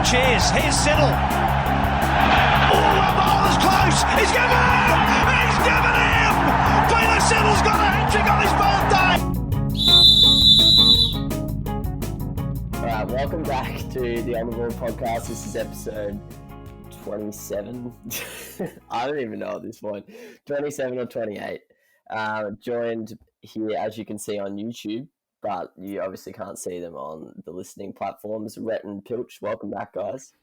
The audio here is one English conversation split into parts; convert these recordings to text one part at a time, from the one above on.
cheers. Here's Siddle. Oh, that ball is close. He's given him. He's given him. Peter Siddle's got a hat-trick on his birthday. All right, welcome back to the On The Ball podcast. This is episode 27. I don't even know at this point. 27 or 28. Joined here, as you can see, on YouTube, but you obviously can't see them on the listening platforms. Rhett and Pilch, welcome back, guys.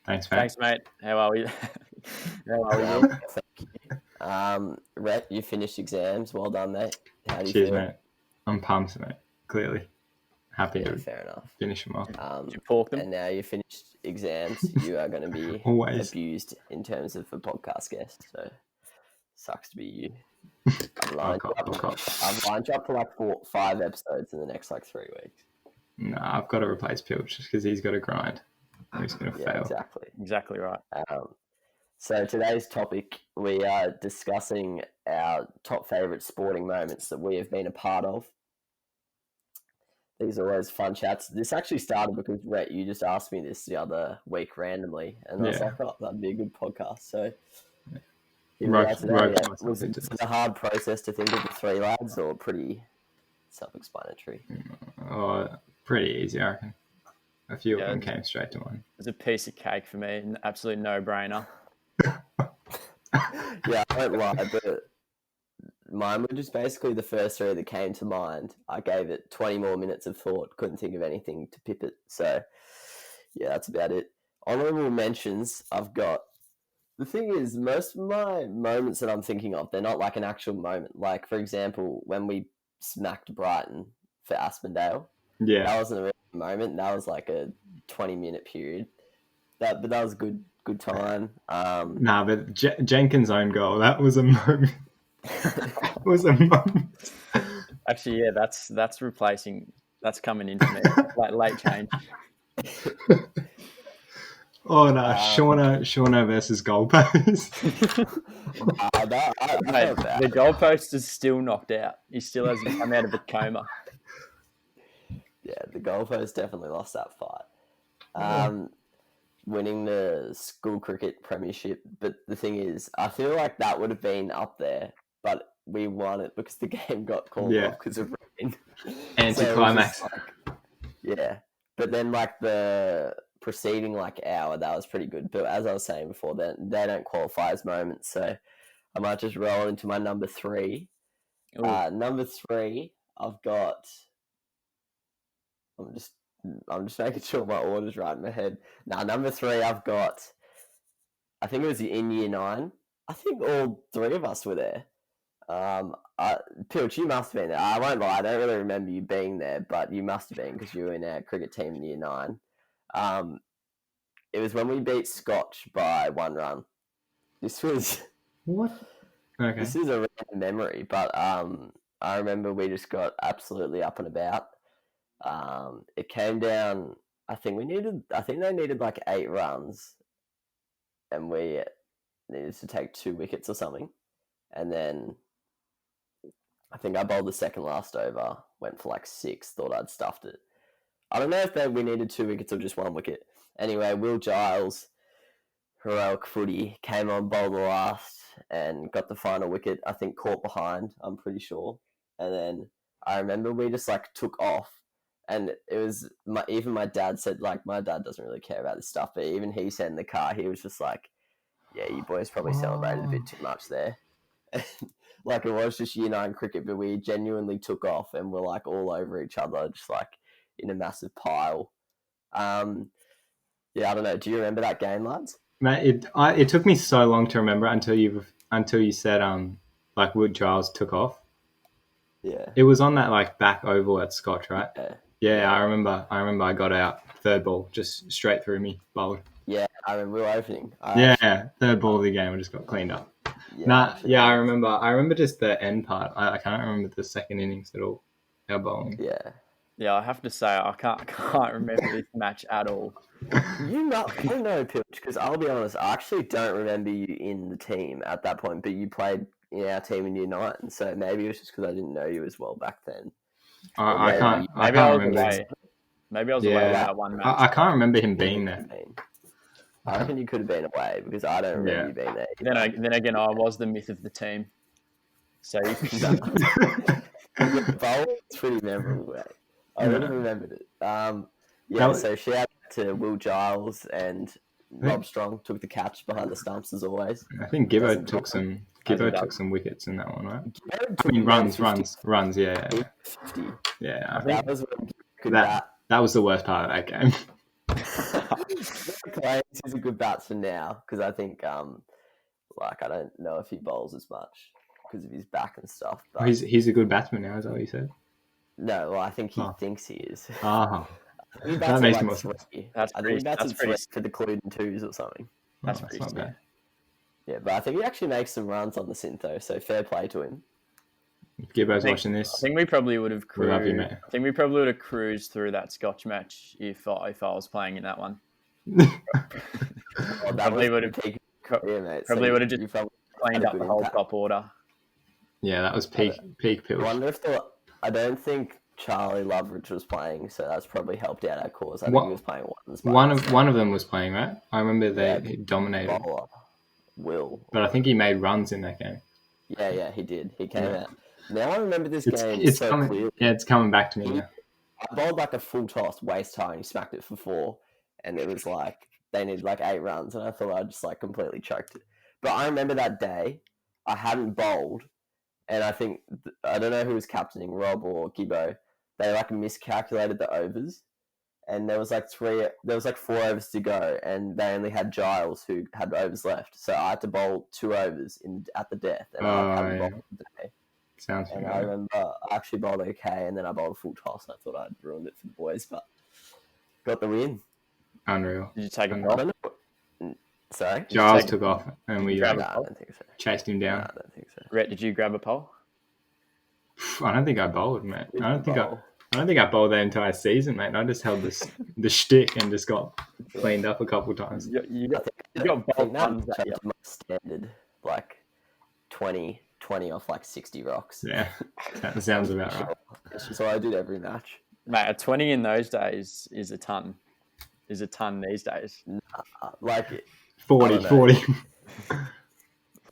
Thanks, mate. Thanks, mate. How are we? Thank you. Rhett, you finished exams. Well done, mate. How do you Cheers, feel? mate. I'm pumped, mate. Clearly. Happy Yeah, to fair enough. finish them off. Did you pork them? And now you finished exams, you are going to be Always. abused in terms of a podcast guest. So, sucks to be you. I've lined you up for like 5 episodes in the next 3 weeks. No, I've got to replace Pilch just because he's got to grind. He's going to fail. Exactly right. So today's topic, we are discussing our top favourite sporting moments that we have been a part of. These are always fun chats. This actually started because, Rhett, you just asked me this the other week randomly, and I was like, oh, that'd be a good podcast. So here we are today. Was it a hard process to think of the 3 lads, or pretty self-explanatory? Oh, pretty easy, I reckon. A few of them came straight to mind. It's a piece of cake for me, an absolute no-brainer. Yeah, I won't lie, but mine were just basically the first 3 that came to mind. I gave it 20 more minutes of thought, couldn't think of anything to pip it. So, yeah, that's about it. Honourable mentions, I've got... The thing is, most of my moments that I'm thinking of, they're not like an actual moment. Like, for example, when we smacked Brighton for Aspendale. Yeah. That wasn't a real moment. That was like a 20-minute period. But that was good time. But Jenkins' own goal, that was a moment. It was a moment. Actually, yeah, that's replacing. That's coming into me. Like late change. Oh no, Shauna versus goalpost. Mate, the goalpost is still knocked out. He still hasn't come out of a coma. Yeah, the goalpost definitely lost that fight. Winning the school cricket premiership, but the thing is, I feel like that would have been up there, but we won it because the game got called off because of rain. Anticlimax. Yeah, but then like the preceding hour, that was pretty good. But as I was saying before, they don't qualify as moments, so I might just roll into my number 3. Number 3, I've got. I'm just making sure my order's right in my head. Now, number 3, I've got. I think it was in year 9. I think all 3 of us were there. Pilch, you must have been there. I won't lie, I don't really remember you being there, but you must have been because you were in our cricket team in year 9. It was when we beat Scotch by 1 run. This was What? Okay. This is a random memory, but I remember we just got absolutely up and about. It came down. I think they needed like 8 runs, and we needed to take 2 wickets or something. And then I think I bowled the second last over, went for 6, thought I'd stuffed it. I don't know if we needed 2 wickets or just 1 wicket. Anyway, Will Giles, heroic footy, came on, bowled the last, and got the final wicket. I think caught behind, I'm pretty sure. And then I remember we just took off. And it was, even my dad said, my dad doesn't really care about this stuff, but even he said in the car, he was just like, yeah, you boys probably celebrated a bit too much there. It was just year 9 cricket, but we genuinely took off and were all over each other, just in a massive pile. I don't know. Do you remember that game, lads? Mate, it took me so long to remember until you said Wood Giles took off. Yeah. It was on that back oval at Scotch, right? Yeah. Yeah, I remember I got out, 3rd ball, just straight through me, bowled. Yeah, I remember we were opening. 3rd ball of the game, I just got cleaned up. Yeah, I remember just the end part. I can't remember the second innings at all. Our bowling. Yeah. Yeah, I have to say I can't remember this match at all. You know, Pilch, because I'll be honest, I actually don't remember you in the team at that point, but you played in our team in year 9, so maybe it was just because I didn't know you as well back then. I can't remember. Maybe I was away Yeah. that one match. I can't remember him being there. I reckon you could have been away because I don't remember you being there. Then again, I was the myth of the team. So you It's pretty memorable, mate. I would have remembered it. So shout out to Will Giles and Rob Strong took the catch behind the stumps as always. I think Gibbo took some wickets in that one, right? I mean, runs. Yeah. 50. Yeah, that was when could bat. That was the worst part of that game. Claims he's a good batsman now because I think, I don't know if he bowls as much because of his back and stuff. But he's a good batsman now, is that what you said? No, well, I think he thinks he is. That makes more sense. I think he bats for the Cluden twos or something. That's not bad. Yeah, but I think he actually makes some runs on the synth though, so fair play to him. If Gibbo's watching this, I think we probably would have cruised. We love you, mate. I think we probably would have cruised through that Scotch match if I was playing in that one. Probably would have peak. Yeah, mate. Probably would have just cleaned up the whole top order. Yeah, that was peak pills. I don't think Charlie Loveridge was playing, so that's probably helped out our cause. I think he was playing ones. One of them was playing, right? I remember he dominated. Will. But I think he made runs in that game. Yeah, he did. He came out. Now I remember this game so clearly. Yeah, it's coming back to me now. I bowled like a full toss, waist high, and he smacked it for 4. And it was like, they needed like 8 runs, and I thought I just like completely choked it. But I remember that day, I hadn't bowled, and I think, I don't know who was captaining, Rob or Gibbo, they like miscalculated the overs. And there was like 4 overs to go, and they only had Giles who had overs left. So I had to bowl 2 overs at the death, and I hadn't bowled the day. Sounds familiar. I remember I actually bowled okay, and then I bowled a full toss, and I thought I'd ruined it for the boys, but got the win. Unreal. Did you take him off? Sorry? Giles took off, and we I don't think so. Chased him down. No, I don't think so. Rhett, did you grab a pole? I don't think I bowled, mate. I don't think I bowled that entire season, mate. I just held the shtick and just got cleaned up a couple of times. You got bowled runs that year. My standard, like 20 off like 60 rocks. Yeah, that sounds about right. That's just what I did every match. Mate, a 20 in those days is a ton. Is a ton these days. Like 40.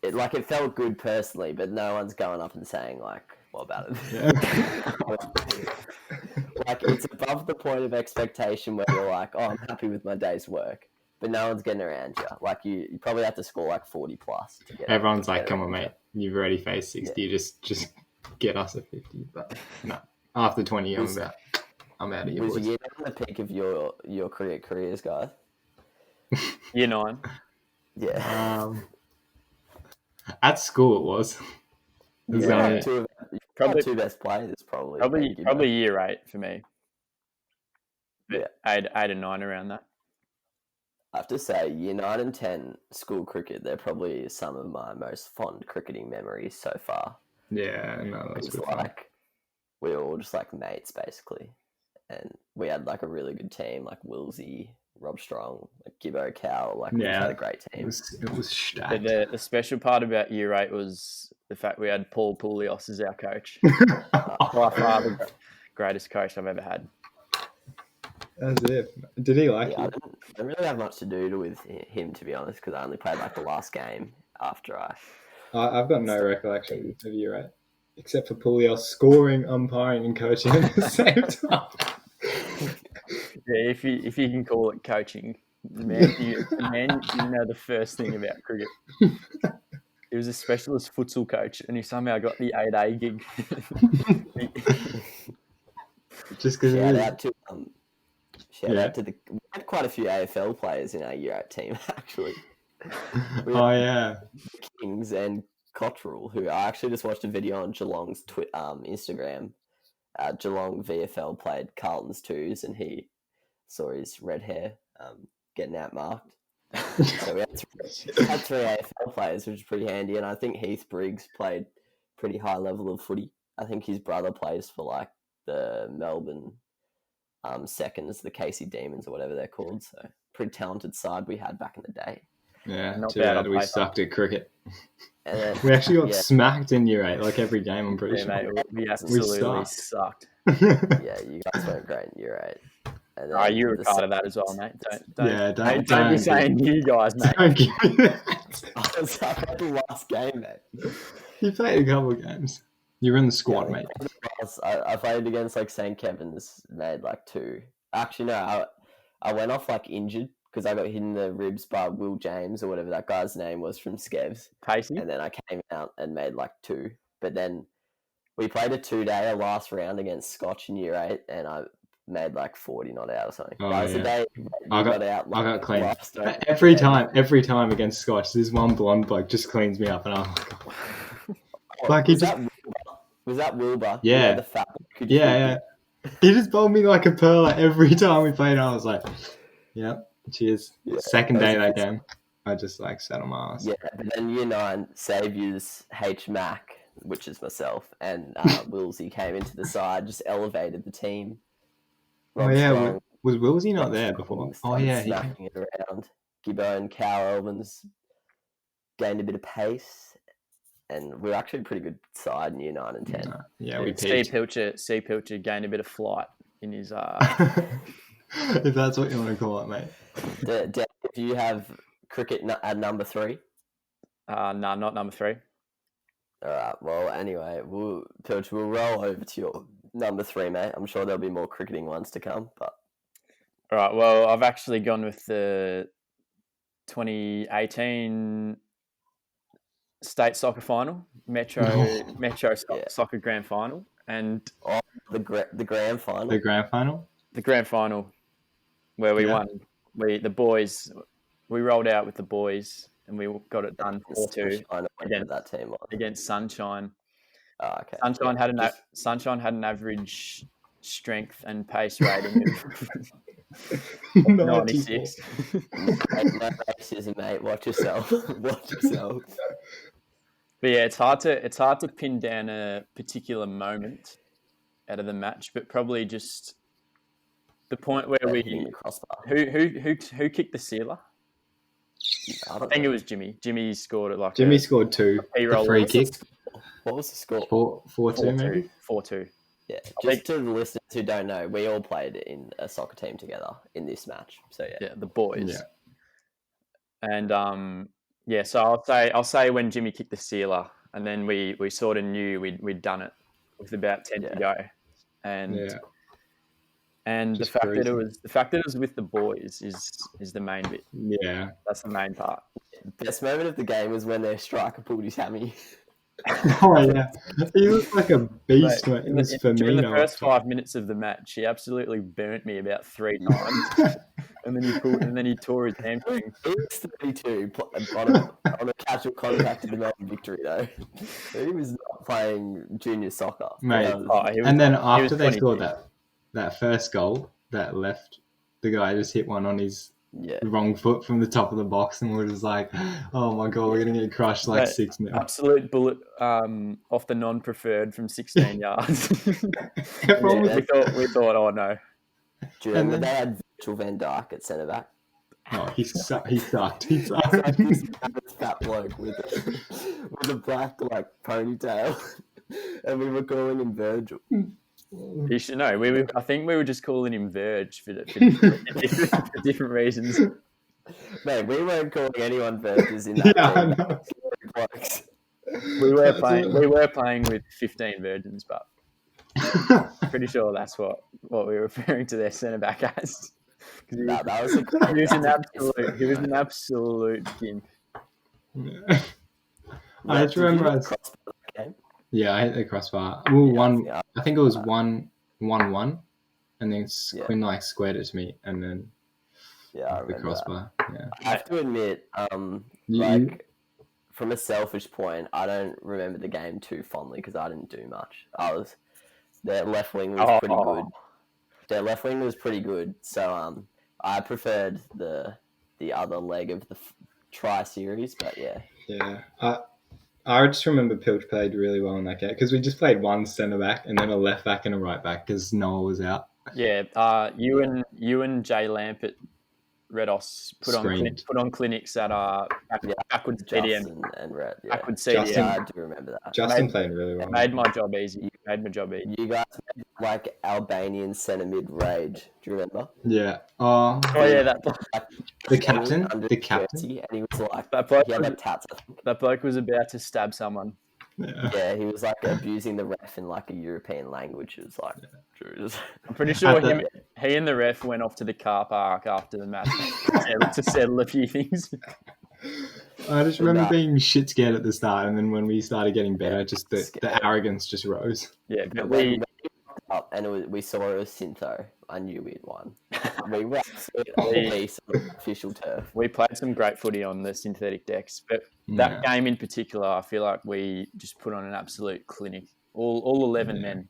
It felt good personally, but no one's going up and saying like, what about it? Yeah. Like it's above the point of expectation where you're like, oh, I'm happy with my day's work, but no one's getting around you. Like you probably have to score like 40 plus to get. Everyone's like, come on, mate, you've already faced 60. Yeah. Just get us a 50. But no, after 20, I'm out of here. Was you on the peak of your careers, guys? Year 9. Yeah. At school, it was. Probably 2 best players, probably year 8 for me. Yeah, 8 and 9 around that. I have to say, year 9 and 10 school cricket, they're probably some of my most fond cricketing memories so far. Yeah, no, that's good. Like we were all just like mates basically, and we had like a really good team, like Wilsey, Rob Strong, like Gibbo, Cow, like we just had a great team. It was stacked. The special part about year 8 was the fact we had Paul Poulios as our coach. By far the greatest coach I've ever had. That's it. Did he like you? I didn't really have much to do with him, to be honest, because I only played like the last game after I've got no recollection of year 8, except for Poulios scoring, umpiring, and coaching at the same time. Yeah, if you can call it coaching, man, you know the first thing about cricket. He was a specialist futsal coach, and he somehow got the 8A gig. Just because shout out to we had quite a few AFL players in our year 8 team actually. Yeah, Kings and Cottrell, who I actually just watched a video on Geelong's Instagram. Geelong VFL played Carlton's 2s, and he saw his red hair getting outmarked. So we had 3 AFL players, which is pretty handy. And I think Heath Briggs played pretty high level of footy. I think his brother plays for like the Melbourne Seconds, the Casey Demons or whatever they're called. So pretty talented side we had back in the day. Yeah, too bad we sucked at cricket. And then, we actually got smacked in year 8, like every game, I'm pretty sure. Mate, we absolutely sucked. Yeah, you guys weren't great in year And Oh, you were the part of that as well, mate. Don't be saying you guys, mate. Don't give me that. I was at the last game, mate. You played a couple of games. You were in the squad, mate. I played against like St. Kevin's, made like 2. Actually, no, I went off like injured because I got hit in the ribs by Will James or whatever that guy's name was from Skevs. Pacey? And then I came out and made like 2. But then we played a 2-dayer last round against Scotch in year 8 and I made like 40 not out or something. Oh, that was the day I got clean. Every time against Scotch, this one blonde bloke just cleans me up and I'm like, was that Wilbur? Yeah. The fat yeah. He just bowled me like a pearl every time we played. And I was like, yeah, cheers. Yeah, second day that game, I just like sat on my ass. Yeah, but then year 9, Saviour's H Mac, which is myself, and Willsey came into the side, just elevated the team. Rob Strong, was Willsey not there before? Oh yeah, smacking it around. Gibbo and Cal Elvins gained a bit of pace. And we were actually a pretty good side in year 9 and 10. Yeah, we peaked. C. Pilcher gained a bit of flight in his... If that's what you want to call it, mate. If you have cricket at number 3? No, not number 3. All right. Well, anyway, Pilcher, we'll roll over to your number 3, mate. I'm sure there'll be more cricketing ones to come. But all right. Well, I've actually gone with the 2018... state soccer final, Metro Soccer Grand Final, and the grand final. The grand final, where we won. We rolled out with the boys, and we got it done 4-2 against that team against Sunshine. Oh, okay. Sunshine had an average strength and pace rating of 96. No racism, mate. Watch yourself. But yeah, it's hard to pin down a particular moment out of the match, but probably just the point where who kicked the sealer. I think it was Jimmy. Jimmy scored it like Jimmy scored 2. The free kick. What was the score? 4-2 maybe. 4-2. Yeah, just to the listeners who don't know, we all played in a soccer team together in this match. So yeah, the boys. Yeah. And so I'll say when Jimmy kicked the sealer, and then we sort of knew we'd done it with about 10 to go, and the fact that it was with the boys is the main bit. Yeah, that's the main part. Best moment of the game was when their striker pulled his hammy. Oh yeah, he looked like a beast. Mate. It was during the first 5 minutes of the match, he absolutely burnt me about 3 times, and then he tore his hamstring. He was 32 on a casual contact in the Melbourne victory, though. He was not playing junior soccer, mate. And then after they scored that first goal that left, the guy just hit one on his wrong foot from the top of the box, and we're just like, oh my god, we're gonna get crushed like 6-0. Absolute bullet off the non-preferred from 16 yards. We thought, oh no. Do you remember they had Virgil van Dijk at centre back? Oh, he sucked. He sucked. This fat bloke with a black like ponytail, and we were calling him Virgil. You should know. I think we were just calling him Verge for different reasons. Man, we weren't calling anyone Verges in that game. We were playing with 15 virgins, but pretty sure that's what we were referring to their centre back as. He was an absolute gimp. Yeah. I just remember. Yeah, I hit the crossbar. I think it was 1-1, and then Quinn squared it to me, and then I the crossbar. That. Yeah, I have to admit, from a selfish point, I don't remember the game too fondly because I didn't do much. Their left wing was pretty good. Their left wing was pretty good, so I preferred the other leg of the tri-series, but yeah. Yeah. I just remember Pilch played really well in that game because we just played one centre back and then a left back and a right back because Noah was out. Yeah, you and Jay Lamp at Redos put on clinics at backwards CDM and Rhett. Backwards CDM. I do remember that. Justin played really well. It made my job easy. You guys made like Albanian centre mid rage. Do you remember? Yeah. Oh yeah, that The captain. Under The captain. jersey, and he was like, That bloke he had was- like tats, I think. that bloke was about to stab someone. Yeah. Yeah, he was like abusing the ref in like a European language. It was like, I'm pretty sure At he and the ref went off to the car park after the match to settle a few things. I just remember being shit scared at the start, and then when we started getting better, just the arrogance just rose. Yeah, but when up and we saw it was Syntho, I knew we'd won. We were absolutely official turf. We played some great footy on the synthetic decks, but that game in particular, I feel like we just put on an absolute clinic. All 11 men.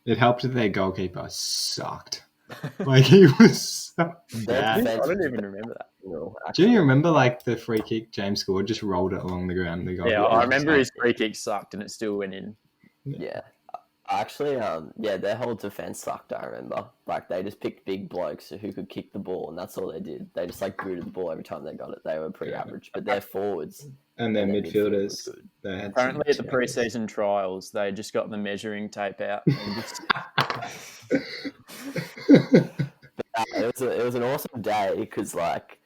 It helped that their goalkeeper sucked. Like he was so bad. I don't even remember that. Do you remember like the free kick James scored, just rolled it along the ground? Yeah, I remember his free kick sucked and it still went in. Yeah. Actually, their whole defense sucked. I remember, like they just picked big blokes who could kick the ball, and that's all they did. They just like booted the ball every time they got it. They were pretty average, but their forwards and their midfielders. They had apparently at the pre-season trials, they just got the measuring tape out. And just... it was an awesome day because like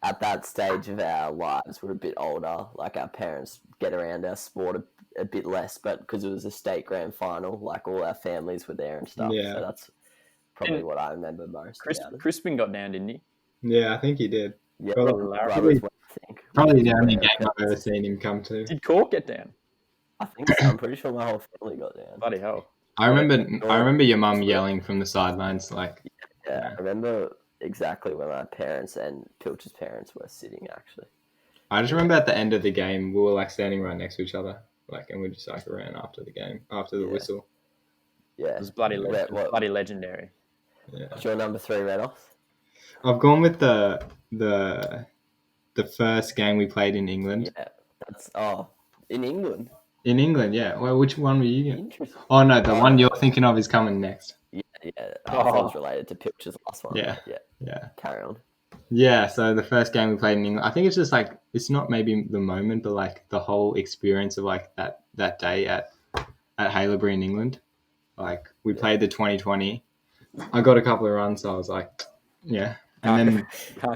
at that stage of our lives, we're a bit older. Like our parents get around our sport a bit less, but because it was a state grand final, like all our families were there and stuff. Yeah. So that's probably what I remember most. Crispin got down, didn't he? Yeah, I think he did. Yeah, probably the only game I've ever seen him come to. Did Cork get down? I think so. I'm pretty sure my whole family got down. Bloody hell. I remember your mum yelling from the sidelines, like. Yeah, I remember exactly where my parents and Pilch's parents were sitting. Actually, I just remember at the end of the game, we were like standing right next to each other. Like, and we just like ran after the game, after the whistle. Yeah, it was bloody legendary. Yeah. What's your number 3, Renos? I've gone with the first game we played in England. Yeah, that's in England. In England, yeah. Well, which one were you getting? Oh no, the one you're thinking of is coming next. Yeah. I thought it was related to Pilch's last one. Yeah. Carry on. Yeah, so the first game we played in England, I think it's just like, it's not maybe the moment, but like the whole experience of like that day at Haileybury in England. Like we played the 2020. I got a couple of runs, so I was like, yeah. And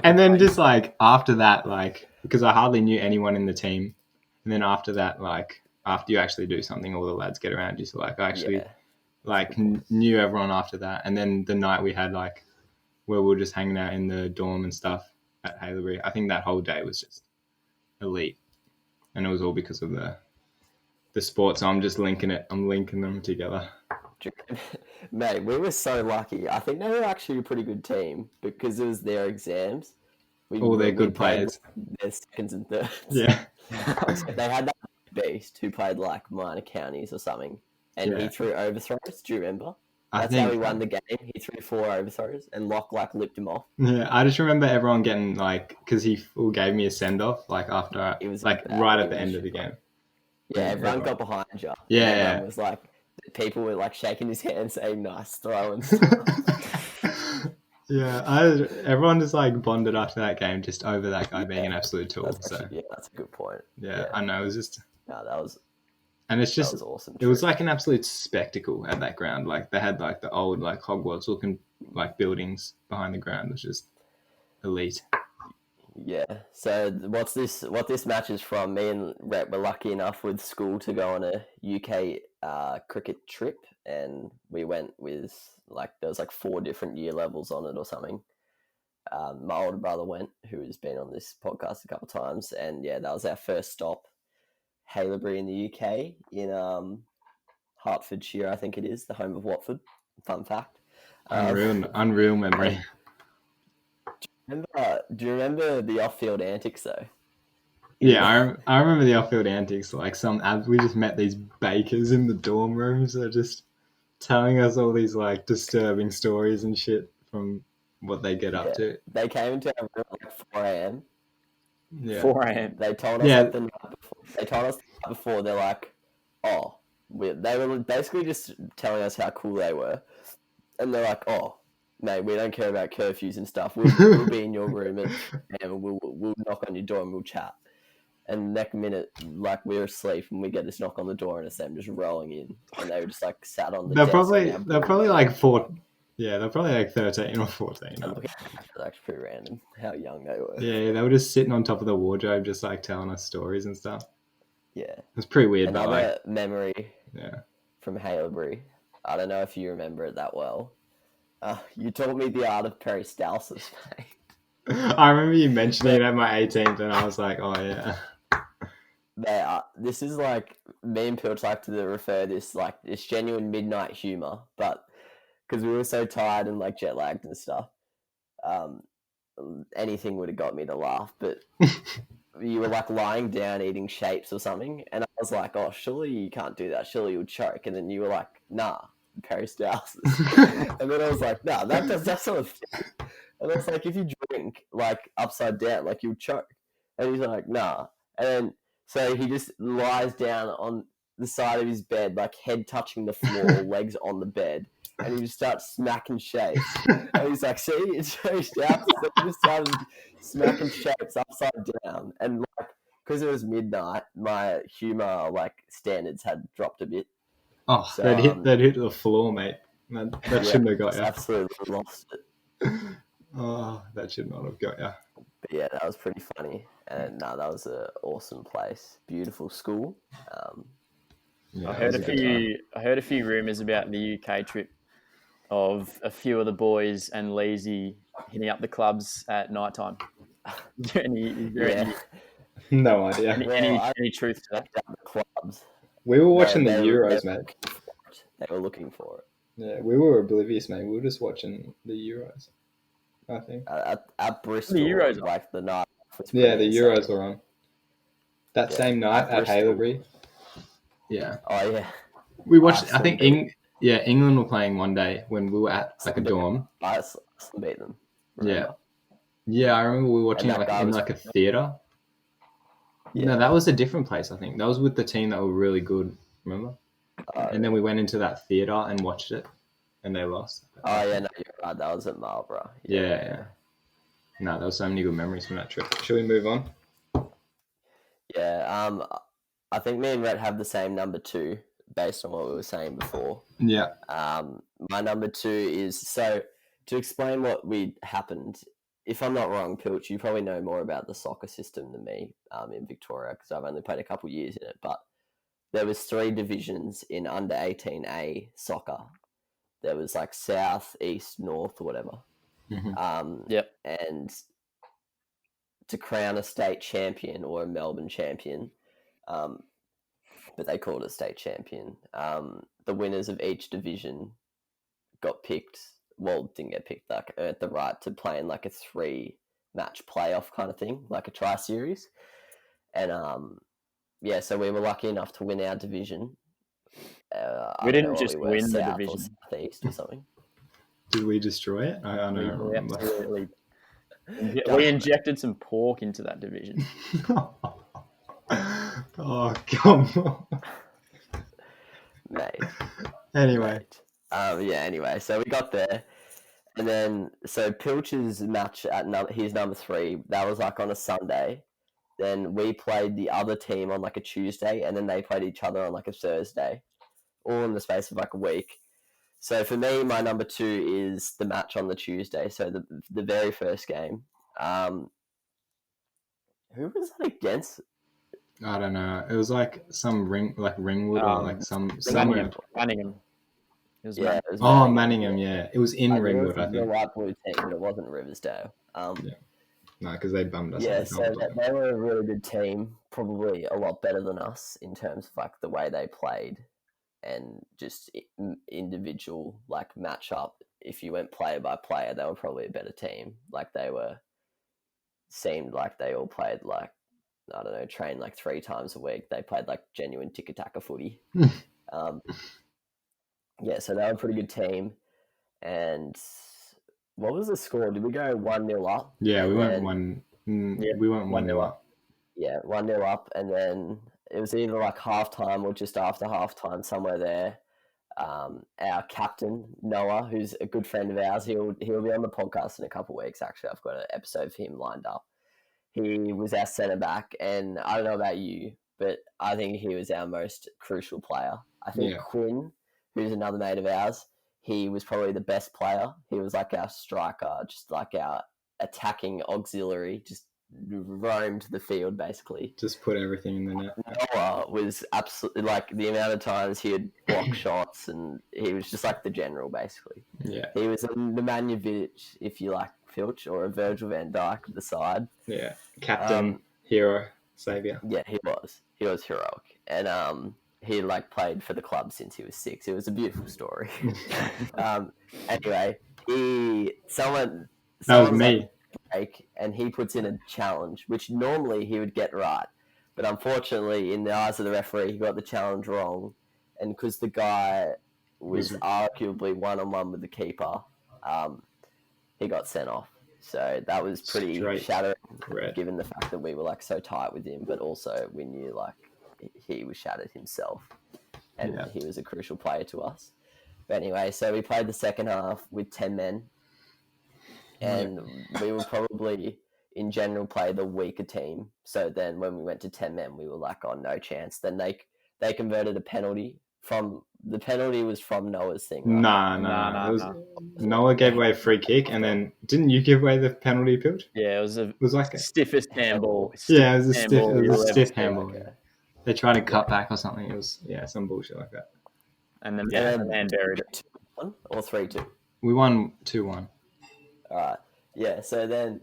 then just like after that, like, because I hardly knew anyone in the team. And then after that, like after you actually do something, all the lads get around you. So like I actually knew everyone after that. And then the night we had like, where we were just hanging out in the dorm and stuff at Haileybury. I think that whole day was just elite. And it was all because of the sport. So I'm just linking them together. Mate, we were so lucky. I think they were actually a pretty good team because it was their exams. They're good players. Their seconds and thirds. Yeah. They had that beast who played like minor counties or something. And he threw overthrows. Do you remember? That's how he won the game. He threw 4 overthrows and Locke like lipped him off. Yeah, I just remember everyone getting like, because he gave me a send off like after it was like right at the end of the game. Yeah, everyone got behind you. Yeah, everyone was like, people were like shaking his hand, saying nice throw and stuff. Yeah, everyone just like bonded after that game just over that guy being an absolute tool. That's a good point. Yeah, I know. It was just and it's just awesome. It was like an absolute spectacle at that ground. Like they had like the old like Hogwarts looking like buildings behind the ground. It was just elite. Yeah. So what this match is from, me and Rhett were lucky enough with school to go on a UK cricket trip, and we went with like, there was like 4 different year levels on it or something. My older brother went, who has been on this podcast a couple of times, and yeah, that was our first stop. Haileybury in the UK, in Hertfordshire, I think it is, the home of Watford. Fun fact. Unreal memory. Do you remember the off-field antics though? Yeah, I remember the off-field antics. Like we just met these bakers in the dorm rooms. They're just telling us all these like disturbing stories and shit from what they get up to. They came into our room at like 4 a.m. Yeah. 4 a.m. They told us the night before. They're like, they were basically just telling us how cool they were, and they're like, mate, we don't care about curfews and stuff. We'll be in your room and we'll knock on your door and we'll chat. And next minute, like we were asleep, and we get this knock on the door, and it's them just rolling in, and they were just like sat on the. They're desk probably like 4. Yeah, they're probably like 13 or 14. That's actually pretty random how young they were. Yeah, they were just sitting on top of the wardrobe, just like telling us stories and stuff. Yeah, it's pretty weird. Another but, like, memory. Yeah. From Halebury. I don't know if you remember it that well. You taught me the art of peristalsis, mate. I remember you mentioning it at my 18th, and I was like, oh, yeah. This is like, me and Pilch like to refer this, like, it's genuine midnight humour, but because we were so tired and, like, jet lagged and stuff, anything would have got me to laugh, but you were, like, lying down eating shapes or something, and I was like, oh, surely you can't do that, surely you'll choke, and then you were like, nah, peristalsis. And then I was like, nah, that's not a thing. And it's like, if you drink, like, upside down, like, you'll choke. And he's like, nah. And then, so he just lies down on the side of his bed, like, head touching the floor, legs on the bed. And he just starts smacking shapes. And he's like, see, it's peristalsis. So he just started smacking shapes upside down. And, like, because it was midnight, my humour, like, standards had dropped a bit. Oh, so, they'd hit the floor, mate. That shouldn't have got you. Absolutely lost it. Oh, that should not have got you. But yeah, that was pretty funny. And no, that was an awesome place. Beautiful school. I heard a few rumours about the UK trip of a few of the boys and Leesy hitting up the clubs at night time. Is there any no idea. Any truth to that? The clubs. We were watching the Euros, mate. They were looking for it. Yeah, we were oblivious, mate. We were just watching the Euros, I think. At Bristol, the Euros, like the night. Yeah, the Euros were on. That same night at Halebury. Yeah. Oh, yeah. We watched, I think, England were playing one day when we were at like a dorm. I beat them. Remember? Yeah, I remember we were watching it in like a theatre. Yeah. No, that was a different place, I think. That was with the team that were really good, remember? And then we went into that theatre and watched it, and they lost. Oh, yeah, no, you're right. That was at Marlborough. Yeah. No, there were so many good memories from that trip. Shall we move on? Yeah, I think me and Rhett have the same number 2, based on what we were saying before. Yeah. My number 2 is, so to explain what happened, if I'm not wrong, Pilch, you probably know more about the soccer system than me in Victoria, because I've only played a couple years in it, but there was 3 divisions in under 18A soccer. There was like South, East, North, or whatever. Mm-hmm. And to crown a state champion or a Melbourne champion, but they called it state champion, the winners of each division got picked. Well, didn't get picked, like earned the right to play in like a 3-match playoff kind of thing, like a tri-series. And so we were lucky enough to win our division. We didn't just win the division. Southeast or something. Did we destroy it? I don't remember. Absolutely. We injected some pork into that division. Oh, come on. Mate. Anyway. Anyway, so we got there. And then, so Pilch's match at his number 3, that was like on a Sunday. Then we played the other team on like a Tuesday, and then they played each other on like a Thursday, all in the space of like a week. So for me, my number 2 is the match on the Tuesday. So the very first game. Who was that against? I don't know. It was like some Ringwood or like Manningham. It was Manningham. Yeah, it was in Ringwood. I think the light blue team, but it wasn't Riversdale. No, because they bummed us. Yeah, so they were a really good team, probably a lot better than us in terms of like the way they played and just individual like matchup. If you went player by player, they were probably a better team. Like seemed like they all played like, I don't know, trained like 3 times a week. They played like genuine tiki-taka footy. So they were a pretty good team. And what was the score? Did we go 1-0 up? Yeah, we went 1-0 up. Yeah, 1-0 up, and then it was either like halftime or just after halftime, somewhere there. Our captain Noah, who's a good friend of ours, he'll be on the podcast in a couple of weeks. Actually, I've got an episode for him lined up. he was our centre back, and I don't know about you, but I think he was our most crucial player. I think Quinn, who's another mate of ours, he was probably the best player. He was like our striker, just like our attacking auxiliary, just roamed the field basically. Just put everything in the net. Noah was absolutely like the amount of times he had blocked shots, and he was just like the general basically. Yeah. He was a Nemanja Vidic, if you like Filch, or a Virgil van Dijk at the side. Yeah. Captain, hero, saviour. Yeah, he was. He was heroic. And he like played for the club since he was 6. It was a beautiful story. Anyway, someone that was me. Like, break, and he puts in a challenge, which normally he would get right. But unfortunately, in the eyes of the referee, he got the challenge wrong. And because the guy was arguably one-on-one with the keeper, he got sent off. So that was pretty shattering, given the fact that we were like so tight with him, but also we knew like he was shattered himself, and he was a crucial player to us. But anyway, so we played the second half with 10 men, and we will probably, in general, play the weaker team. So then when we went to 10 men, we were like, oh, no chance. Then they converted a penalty. The penalty was from Noah's thing, right? Nah. Noah gave away a free kick, and then didn't you give away the penalty, Pilch? Yeah, it was like a stiffest handball. Yeah, it was a stiff handball. Okay. They tried to cut back or something. It was some bullshit like that. And then the man buried it. 2-1 or 3-2? We won 2-1. All right. Yeah, so then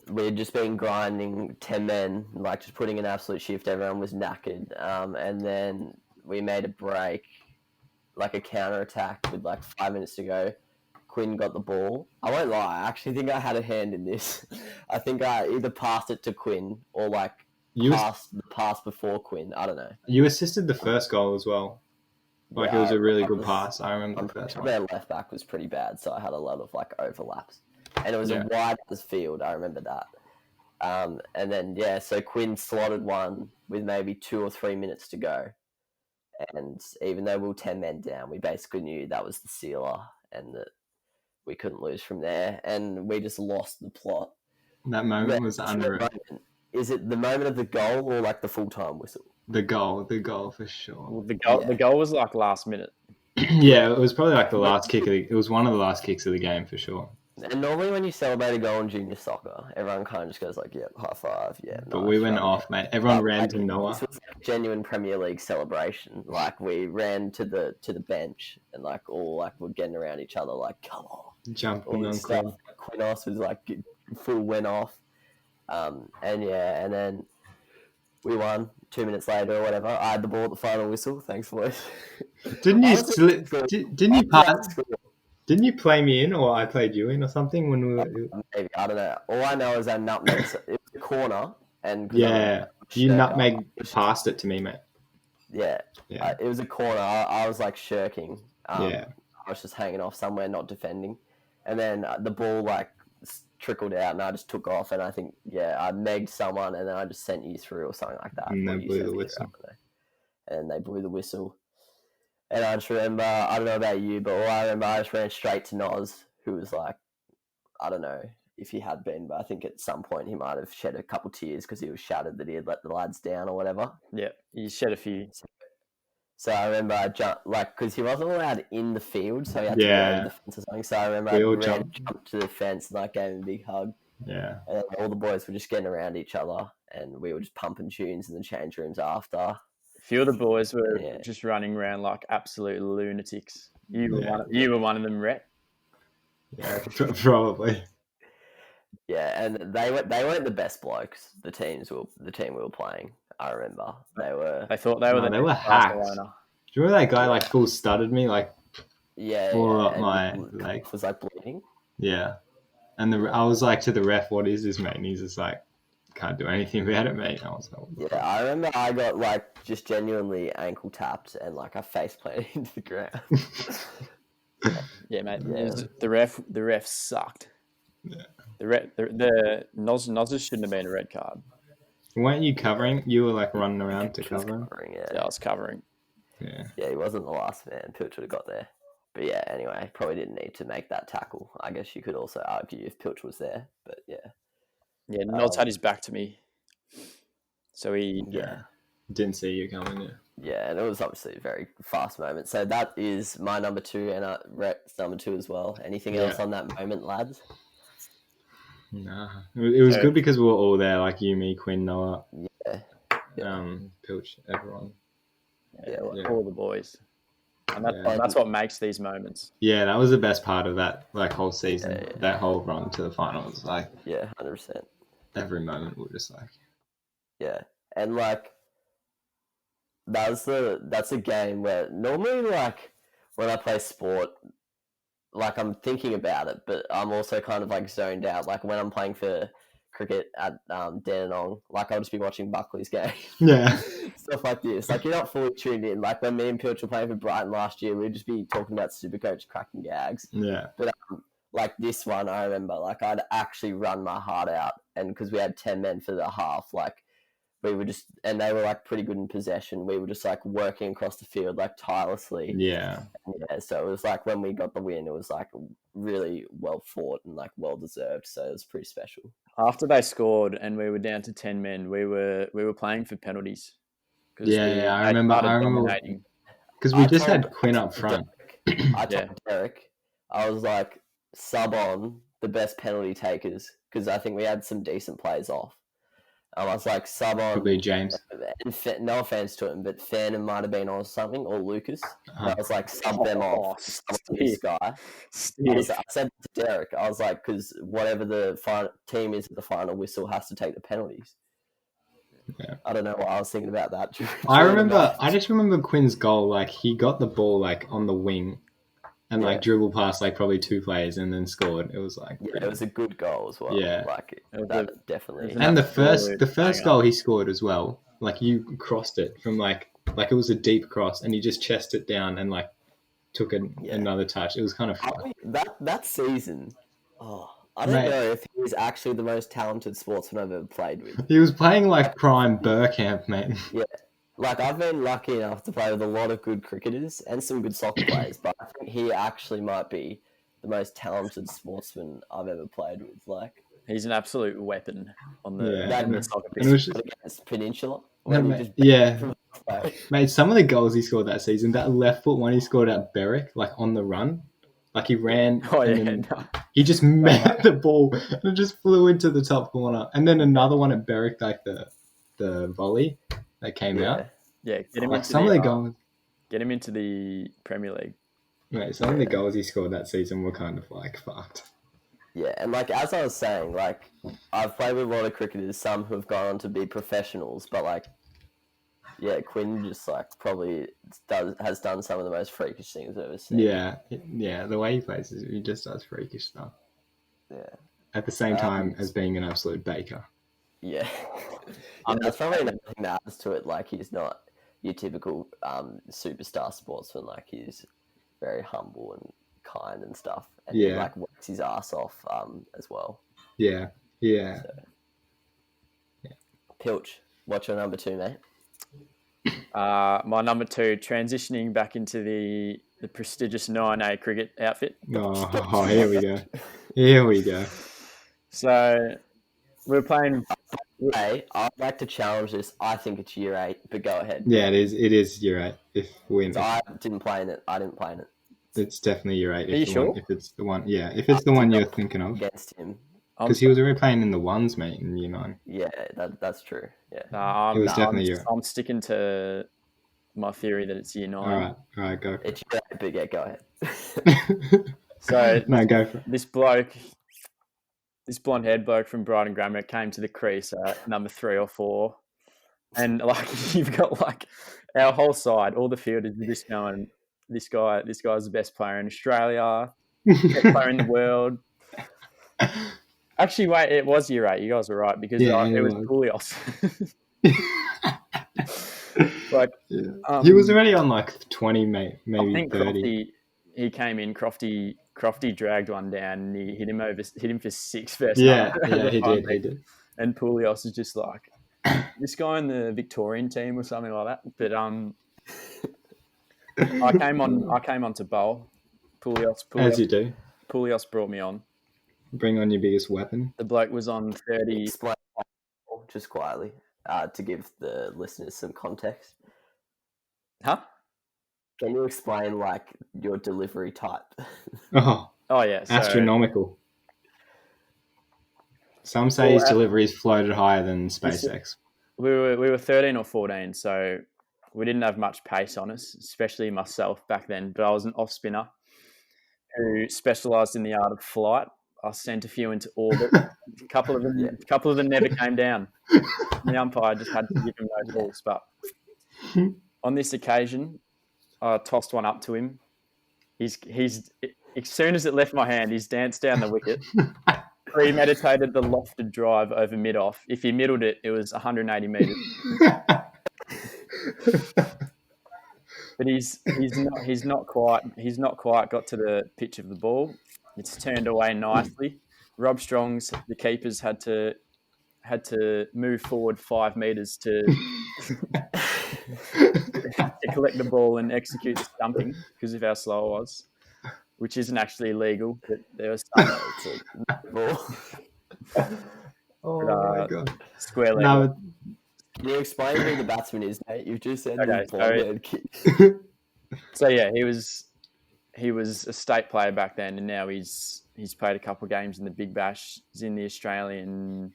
we'd just been grinding 10 men, like just putting an absolute shift. Everyone was knackered. And then we made a break, like a counter-attack with like 5 minutes to go. Quinn got the ball. I won't lie, I actually think I had a hand in this. I think I either passed it to Quinn or like passed the pass before Quinn. I don't know. You assisted the first goal as well. Like, it was a really good pass. I remember the first one. Their left back was pretty bad, so I had a lot of like overlaps. And it was a wide field, I remember that. And then, so Quinn slotted one with maybe 2 or 3 minutes to go. And even though we were 10 men down, we basically knew that was the sealer and that we couldn't lose from there. And we just lost the plot. That moment was unreal. Is it the moment of the goal or like the full-time whistle? The goal for sure. Well, the goal was like last minute. Yeah, it was probably like the last kick. It was one of the last kicks of the game for sure. And normally when you celebrate a goal in junior soccer, everyone kind of just goes like, high five, But we went off, mate. Everyone ran to Noah. This was like a genuine Premier League celebration. Like, we ran to the bench and like all like we're getting around each other like, come on. Jumping on Quinn. Quinnos was like full went off. And then we won 2 minutes later or whatever. I had the ball at the final whistle. Thanks, boys. Didn't you play me in, or I played you in, or something when we were? Maybe, I don't know. All I know is I nutmeg. It was a corner, and you nutmeg passed it to me, mate. Yeah. It was a corner. I was like shirking. I was just hanging off somewhere, not defending, and then the ball like trickled out, and I just took off, and I think I megged someone, and then I just sent you through or something like that. And they blew the whistle. And they blew the whistle. And I just remember, I don't know about you, but all I remember, I just ran straight to Noz, who was like, I don't know if he had been, but I think at some point he might have shed a couple tears because he was shattered that he had let the lads down or whatever. Yeah, he shed a few. So I remember I jumped, like, because he wasn't allowed in the field, so he had to go to the fence or something. So I remember I jumped to the fence and like gave him a big hug. Yeah. And then all the boys were just getting around each other, and we were just pumping tunes in the change rooms after. A few of the boys were just running around like absolute lunatics. You were one of them, Rhett. Yeah, probably. Yeah, and they weren't the best blokes. The team we were playing, I remember they thought they were hacked. Do you remember that guy like full stuttered me like? My leg was like bleeding. Yeah, and I was like to the ref, "What is this, mate?" And he's just like, "Can't do anything about it, mate." And I was like, I remember I got like just genuinely ankle tapped and like I face planted into the ground. Yeah, mate. Yeah. The ref sucked. Yeah. The Nozers shouldn't have been a red card. Weren't you covering? You were like running around to cover him. Yeah, I was covering. Yeah, he wasn't the last man. Pilch would have got there. But yeah, anyway, probably didn't need to make that tackle. I guess you could also argue if Pilch was there. But yeah. Yeah, Nods had his back to me. So he... Yeah. Didn't see you coming, yeah. Yeah, and it was obviously a very fast moment. So that is my number 2 and Rhett's number 2 as well. Anything else on that moment, lads? Nah. It was good because we were all there, like you, me, Quinn, Noah, Pilch, everyone. Yeah, all the boys. And that's what makes these moments. Yeah, that was the best part of that whole season, that whole run to the finals. Like, 100%. Every moment we were just like, and like that's a game where normally, like, when I play sport, like, I'm thinking about it, but I'm also kind of like zoned out. Like when I'm playing for cricket at Dandenong, like I'll just be watching Buckley's game. Yeah. Stuff like this. Like you're not fully tuned in. Like when me and Pilch were playing for Brighton last year, we'd just be talking about Supercoach cracking gags. Yeah. But like this one, I remember, like I'd actually run my heart out, and because we had 10 men for the half, like we were just, and they were like pretty good in possession. We were just like working across the field like tirelessly. Yeah. So it was like when we got the win, it was like really well fought and like well deserved. So it was pretty special. After they scored and we were down to 10 men, we were playing for penalties. I remember because we just had Quinn up front. I told Derek, I was like, sub on the best penalty takers, because I think we had some decent plays off. I was like, sub on. Probably James. And no offense to him, but Fannin might have been on something, or Lucas. I was like, sub them off. This guy. I said to Derek, I was like, because whatever the team is at the final whistle has to take the penalties. Yeah. I don't know what I was thinking about that. I just remember Quinn's goal. Like he got the ball like on the wing, and like dribbled past like probably 2 players and then scored. It was like it was a good goal as well. Yeah, like that definitely. And the first goal he scored as well. Like you crossed it from like it was a deep cross, and he just chested it down and like took another touch. It was kind of fun. That season. I don't know if he was actually the most talented sportsman I've ever played with. He was playing like prime Burkamp, mate. Yeah. Like, I've been lucky enough to play with a lot of good cricketers and some good soccer players, but I think he actually might be the most talented sportsman I've ever played with. Like, he's an absolute weapon on the soccer pitch. Against Peninsula. Mate, some of the goals he scored that season, that left foot one he scored at Berwick, like on the run. Like he ran, he just met the ball and it just flew into the top corner. And then another one at Berwick, like the volley that came out. Yeah, get him like some of the goals. Get him into the Premier League. Mate, some of the goals he scored that season were kind of like fucked. Yeah, and like as I was saying, like I've played with a lot of cricketers, some who have gone on to be professionals, but like Quinn just like probably has done some of the most freakish things I've ever seen. Yeah, the way he plays, he just does freakish stuff. Yeah. At the same time as being an absolute baker. Yeah. That's probably another thing that adds to it. Like he's not your typical superstar sportsman. Like he's very humble and kind and stuff, and he like works his ass off as well. Yeah. Pilch, what's your number 2, mate? My number 2, transitioning back into the prestigious 9A cricket outfit. Oh, here we go. So we're playing. Hey, I'd like to challenge this. I think it's year 8, but go ahead. Yeah, it is. It is year 8. If we, so I didn't play in it. It's definitely year 8. Are you sure? If it's the one, if it's the one you're thinking of. Against him. Because he was already playing in the ones, mate, in year 9. Yeah, that's true. Yeah. It was definitely year 8. I'm sticking to my theory that it's year 9. All right, go for it. It's year 8, but yeah, go ahead. So no, go for it. This blonde-haired bloke from Brighton Grammar came to the crease at number 3 or 4, and like you've got like our whole side, all the fielders are just going, this guy's the best player in Australia, best player in the world. Actually, wait, it was year 8. You guys were right because it was Poulios. He was already on like 20, maybe I think 30. He came in. Crofty dragged one down and he hit him for 6 first. He did. And Poulios is just like this guy in the Victorian team or something like that. But I came on to bowl. Poulios As you do. Poulios brought me on. Bring on your biggest weapon. The bloke was on 30. Explain just quietly to give the listeners some context. Huh? Can you explain like your delivery type? Oh yeah, so, astronomical. Some say his deliveries floated higher than SpaceX. We were 13 or 14, so we didn't have much pace on us, especially myself back then. But I was an off spinner who specialised in the art of flight. I sent a few into orbit. A couple of them never came down. The umpire just had to give him those balls. But on this occasion, I tossed one up to him. He's as soon as it left my hand, he's danced down the wicket. Premeditated the lofted drive over mid-off. If he middled it, it was 180 metres. But he's not quite got to the pitch of the ball. It's turned away nicely. Rob Strong's, the keepers, had to move forward 5 metres to collect the ball and execute the stumping because of how slow it was, which isn't actually illegal, but there was some ball. My God. Square leg. No, Can you explain who the batsman is, mate? You've just said Okay, so yeah, he was a state player back then, and now he's played a couple of games in the Big Bash. He's in the Australian.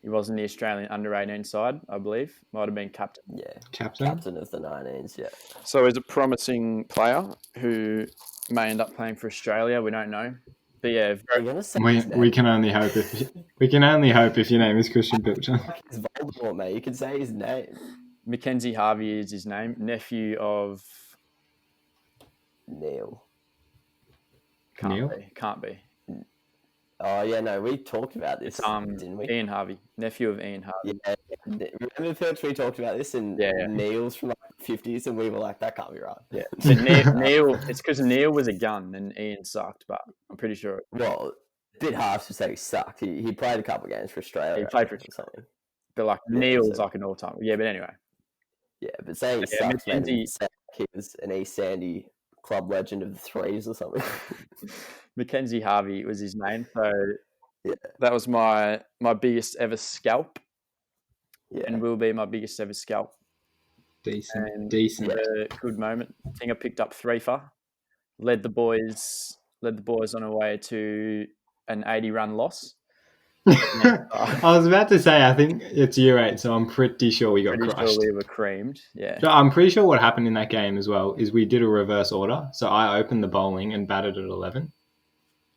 He was in the Australian under-18 side, I believe. Might have been captain. Yeah, captain of the 19s. Yeah. So he's a promising player who may end up playing for Australia. We don't know. But yeah, we can only hope if your name is Christian Pilcher. It's Voldemort, mate. You can say his name. Mackenzie Harvey is his name, nephew of Neil. Can't be. Oh yeah, no, we talked about this, didn't we? Ian Harvey, nephew of Ian Harvey. Yeah, remember first we talked about this, and Neil's from like the 50s, and we were like, that can't be right. Yeah, but Neil, it's because Neil was a gun and Ian sucked, but I'm pretty sure. Well, a bit harsh to say he sucked. He played a couple of games for Australia. He played for something. But like Neil's like an all-time. Yeah, but anyway. Yeah, but saying he sucks, he was an East Sandy club legend of the threes or something. Mackenzie Harvey was his name. So that was my biggest ever scalp. Yeah. And will be my biggest ever scalp. Decent. A good moment. I think I picked up 3 for. Led the boys on our way to an 80-run loss. I was about to say, I think it's year 8, so I'm pretty sure we got crushed. Sure we were creamed, yeah. So I'm pretty sure what happened in that game as well is we did a reverse order. So I opened the bowling and batted at 11.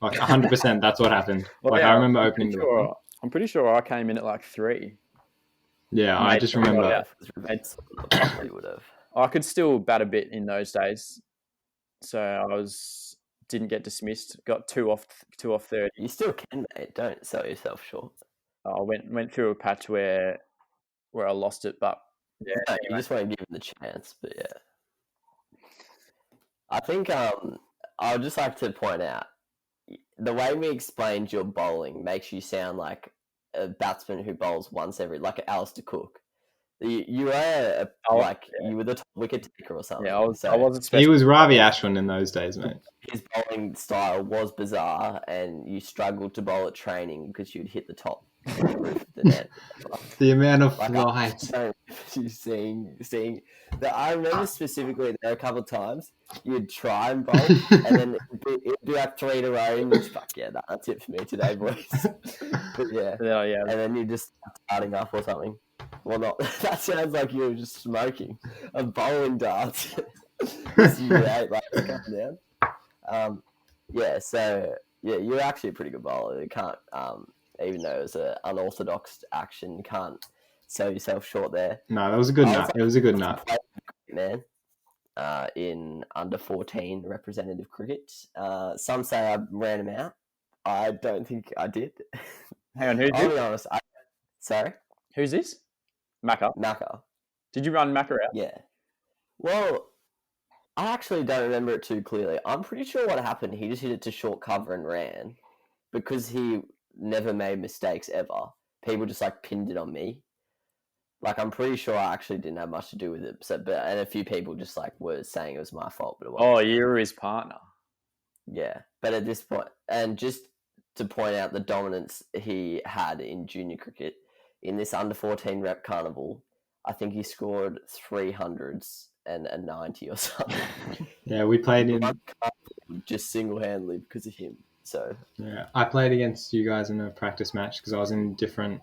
Like 100%, that's what happened. I remember opening the bowling. I'm pretty sure I came in at like 3. Yeah, I just remember. I could still bat a bit in those days, so didn't get dismissed. Got 2 off 30. You still can, mate. Don't sell yourself short. I went through a patch where I lost it, but yeah, no, you just won't give him the chance. But yeah, I think I would just like to point out the way we explained your bowling makes you sound like a batsman who bowls once every, like Alistair Cook. You were you were the top wicket taker or something. Yeah, I wasn't special. He was Ravi Ashwin in those days, mate. His bowling style was bizarre, and you struggled to bowl at training because you'd hit the top of the net. The amount of flights. You seeing that. I remember specifically there a couple of times you'd try and bowl, and then it'd be like 3 in a row, and you'd just that's it for me today, boys. But and then you just starting up or something. Well, not that sounds like you were just smoking a bowling dart. Coming down. You're actually a pretty good bowler. You can't, even though it was an unorthodox action, you can't sell yourself short there. No, that was a good nut. It was a good nut. Man, in under 14 representative cricket. Some say I ran him out. I don't think I did. Hang on, who's I'll be honest. Sorry? Who's this? Macca. Did you run Macca out? Yeah. Well, I actually don't remember it too clearly. I'm pretty sure what happened, he just hit it to short cover and ran. Because he never made mistakes ever. People just pinned it on me. I'm pretty sure I actually didn't have much to do with it. And a few people just were saying it was my fault, but it wasn't. Oh, you were his partner. Yeah. But at this point, and just to point out the dominance he had in junior cricket in this under-14 rep carnival. I think he scored 300s and a 90 or something. Yeah, we played in just single-handedly because of him. So yeah, I played against you guys in a practice match because I was in a different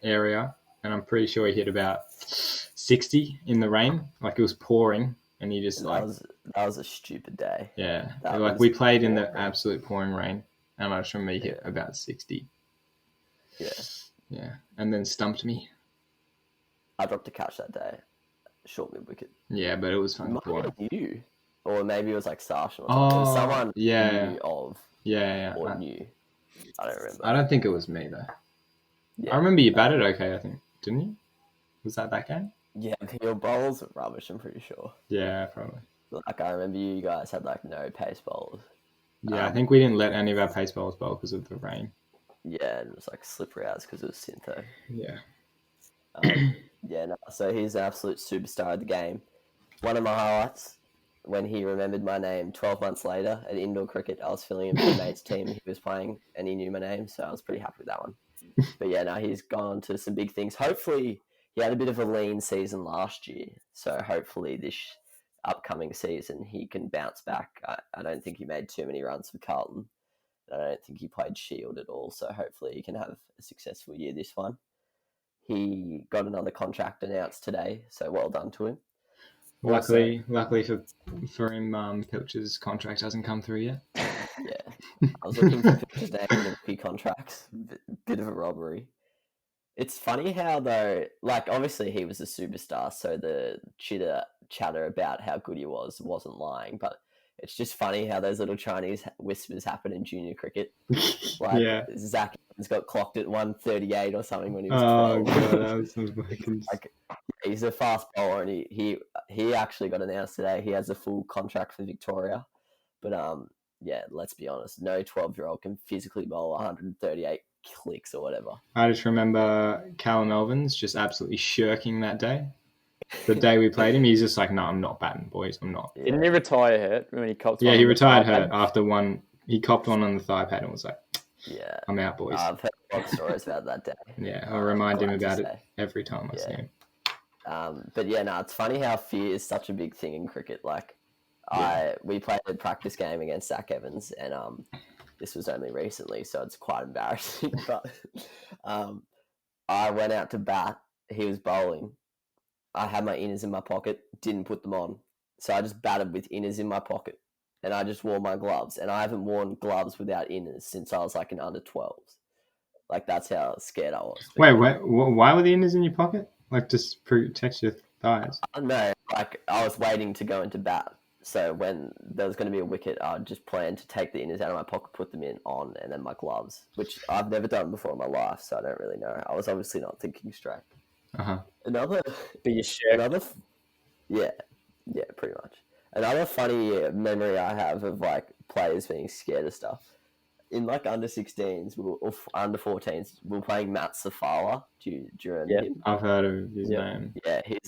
area, and I'm pretty sure he hit about 60 in the rain. Like, it was pouring, and he just that was a stupid day. Yeah, like we played in the absolute pouring rain, and I just remember he hit about 60. Yeah, and then stumped me. I dropped a catch that day, short mid wicket. Yeah, but it was fun. You, or maybe it was like Sarshan or something. It was someone knew of. Or knew. I don't remember. I don't think it was me though. Yeah. I remember you batted okay, I think, didn't you? Was that game? Yeah, your bowls were rubbish, I'm pretty sure. Yeah, probably. Like, I remember you guys had like no pace bowlers. Yeah, I think we didn't let any of our pace bowlers bowl because of the rain. Yeah, and it was like slippery hours because it was Syntho. Yeah. So he's an absolute superstar of the game. One of my highlights, when he remembered my name 12 months later at indoor cricket, I was filling in for a mate's team he was playing, and he knew my name, so I was pretty happy with that one. But he's gone on to some big things. Hopefully, he had a bit of a lean season last year, so hopefully this upcoming season he can bounce back. I don't think he made too many runs for Carlton. I don't think he played Shield at all, so hopefully he can have a successful year this one. He got another contract announced today, so well done to him. Luckily for him, Pilcher's contract hasn't come through yet. Yeah, I was looking for Pilcher's name in the rookie contracts. Bit of a robbery. It's funny how, though, like, obviously he was a superstar, so the chatter about how good he wasn't lying, but it's just funny how those little Chinese whispers happen in junior cricket. Like, Zach has got clocked at 138 or something when he was 12. Oh, God, that was some fucking... Like, he's a fast bowler, and he actually got announced today. He has a full contract for Victoria. But, let's be honest, no 12-year-old can physically bowl 138 clicks or whatever. I just remember Callum Elvins just absolutely shirking that day. The day we played him, he's just like, no, I'm not batting, boys. I'm not. Didn't he retire hurt when he copped one? Yeah, he retired hurt after one. He copped one on the thigh pad and was like, yeah, I'm out, boys. I've heard a lot of stories about that day. Yeah, I'll remind him about it every time I see him. But it's funny how fear is such a big thing in cricket. Like, we played a practice game against Zach Evans, and this was only recently, so it's quite embarrassing. But I went out to bat. He was bowling. I had my inners in my pocket, didn't put them on. So I just batted with inners in my pocket, and I just wore my gloves. And I haven't worn gloves without inners since I was like in under 12s. Like, that's how scared I was. Wait, why were the inners in your pocket? Like, just protect your thighs? No, like, I was waiting to go into bat. So when there was going to be a wicket, I just planned to take the inners out of my pocket, put them on, and then my gloves, which I've never done before in my life, so I don't really know. I was obviously not thinking straight. Yeah, pretty much. Another funny memory I have of like players being scared of stuff. In like under 16s or under 14s, we were playing Matt Safala. Do you remember him? I've heard of his name. Yeah, he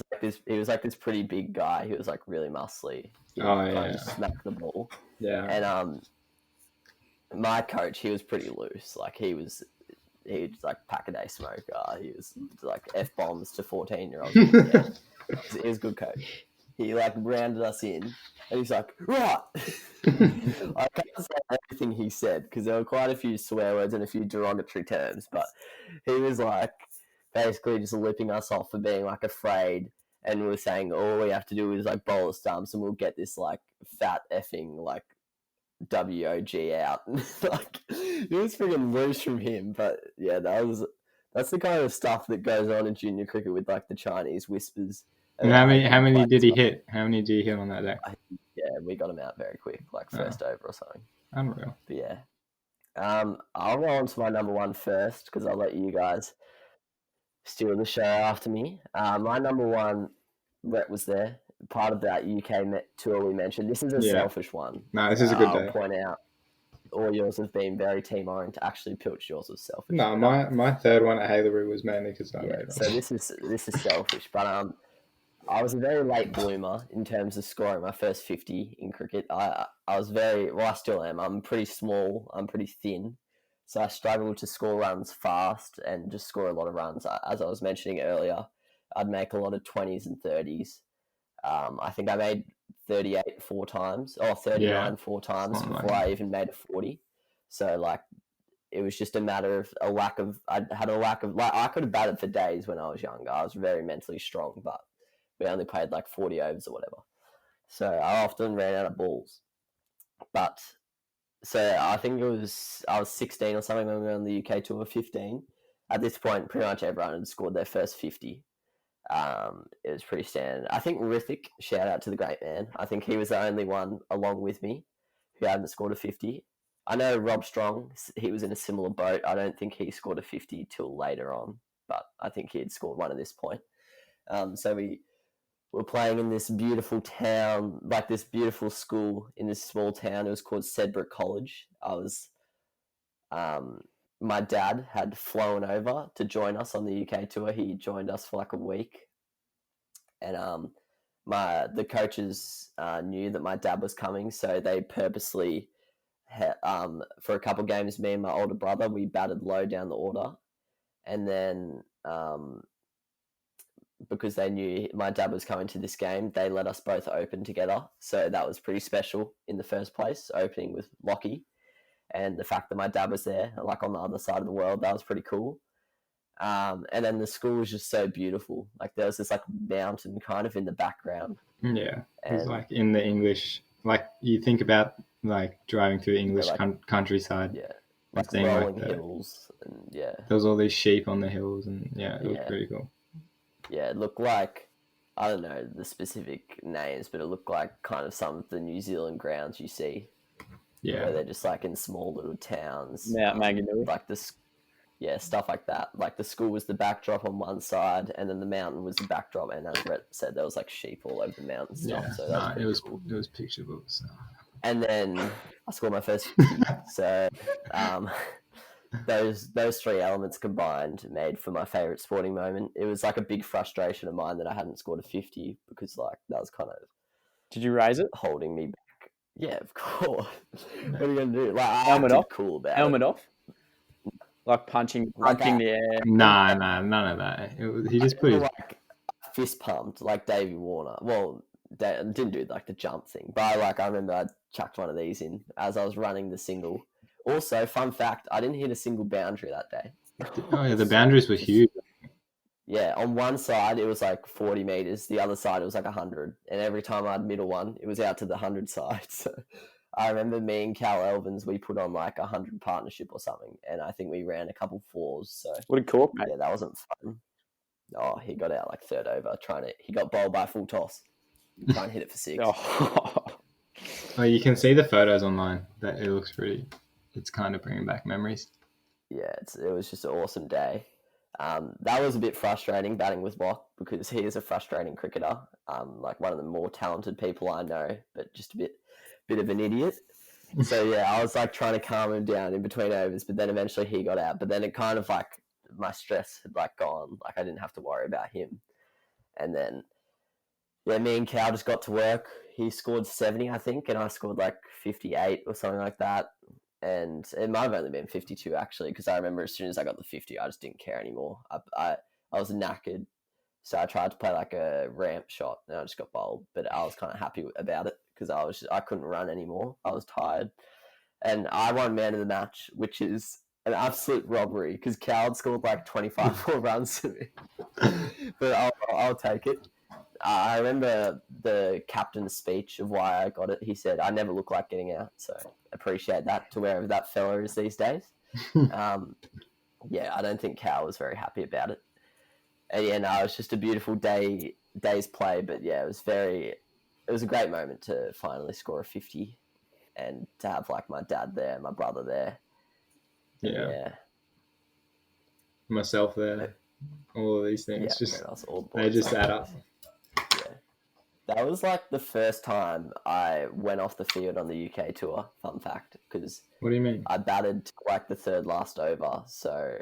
was like this pretty big guy. He was like really muscly. He just smacked the ball. Yeah. And my coach, he was pretty loose. Like he was like pack-a-day smoker. He was like F-bombs to 14-year-olds. He was a good coach. He like rounded us in, and he's like, right. I can't say everything he said because there were quite a few swear words and a few derogatory terms, but he was like basically just lipping us off for being like afraid, and we were saying all we have to do is like bowl a stumps and we'll get this like fat effing like WOG out. Like, it was freaking loose from him, but yeah, that's the kind of stuff that goes on in junior cricket with like the Chinese whispers. And how many did he hit? How many did he hit on that day? Yeah, we got him out very quick, like first over or something. Unreal. But yeah. I'll roll on to my number one first because I'll let you guys steal the show after me. My number one, Rhett was there, part of that UK tour we mentioned. This is a selfish one. No, this is a good day. I'll point out all yours have been very team-oriented. Actually, Pilch, yours was selfish. No, my third one at Haileybury was mainly because I made so this is selfish, but I was a very late bloomer in terms of scoring my first 50 in cricket. I was I still am. I'm pretty small. I'm pretty thin. So I struggled to score runs fast and just score a lot of runs. As I was mentioning earlier, I'd make a lot of 20s and 30s. I think I made 38 4 times, or 39 4 times before I even made a 40. So, like, it was just a matter of I had a lack of, like, I could have batted for days when I was younger. I was very mentally strong, but we only played like 40 overs or whatever. So I often ran out of balls. But, so I think I was 16 or something when we were on the UK tour, 15. At this point, pretty much everyone had scored their first 50. It was pretty standard. I think Rithik, shout out to the great man, I think he was the only one along with me who hadn't scored a 50. I know Rob Strong, he was in a similar boat. I don't think he scored a 50 till later on, but I think he had scored one at this point. So we were playing in this beautiful town, like this beautiful school in this small town. It was called Sedbrook College. My dad had flown over to join us on the UK tour. He joined us for like a week, and the coaches knew that my dad was coming, so they purposely, for a couple games, me and my older brother, we batted low down the order, and then because they knew my dad was coming to this game, they let us both open together. So that was pretty special in the first place, opening with Lockie. And the fact that my dad was there, like on the other side of the world, that was pretty cool. And then the school was just so beautiful. Like there was this like mountain kind of in the background. Yeah, it's like in the English, like you think about like driving through English countryside. Yeah, like rolling hills, and yeah. There was all these sheep on the hills, and yeah, it was pretty cool. Yeah, it looked like, I don't know the specific names, but it looked like kind of some of the New Zealand grounds you see. Yeah, where they're just like in small little towns. Mount Maganui. Like this, yeah, stuff like that. Like the school was the backdrop on one side, and then the mountain was the backdrop. And as Rhett said, there was like sheep all over the mountain stuff. Yeah, so that was cool. It was picture books. So. And then I scored my first 50. So those three elements combined made for my favorite sporting moment. It was like a big frustration of mine that I hadn't scored a 50 because like that was kind of. Did you raise it? Holding me back. Yeah, of course. What are you gonna do? Like, helmet off. Cool about helmet it. Off. Like punching the air. Nah, none of that. He just put his like fist pumped like Davey Warner. Well, didn't do like the jump thing, but I remember I chucked one of these in as I was running the single. Also, fun fact: I didn't hit a single boundary that day. Oh yeah, the boundaries were huge. Yeah, on one side it was like 40 meters, the other side it was like 100, and every time I'd middle one, it was out to the 100 side. So I remember me and Cal Elvins, we put on like 100 partnership or something, and I think we ran a couple fours. So what a cork, mate. Yeah, that wasn't fun. Oh, he got out like third over he got bowled by a full toss, trying to hit it for 6. Oh, you can see the photos online. That it looks pretty. It's kind of bringing back memories. Yeah, it was just an awesome day. That was a bit frustrating batting with Locke because he is a frustrating cricketer, like one of the more talented people I know, but just a bit of an idiot. So yeah, I was like trying to calm him down in between overs, but then eventually he got out. But then it kind of like my stress had like gone, like I didn't have to worry about him. And then yeah, me and Cal just got to work. He scored 70, I think, and I scored like 58 or something like that. And it might have only been 52 actually, because I remember as soon as I got the 50, I just didn't care anymore. I was knackered, so I tried to play like a ramp shot, and I just got bowled. But I was kind of happy about it because I couldn't run anymore. I was tired, and I won man of the match, which is an absolute robbery because Cal scored like 25 more runs to me. But I'll take it. I remember the captain's speech of why I got it. He said, "I never look like getting out," so appreciate that to wherever that fella is these days. Yeah, I don't think Cal was very happy about it. And yeah, no, it was just a beautiful day's play. But yeah, it was a great moment to finally score a 50 and to have like my dad there, my brother there. Yeah. Myself there. All of these things. They just add up. That was like the first time I went off the field on the UK tour, fun fact, because... What do you mean? I batted like the third last over, so...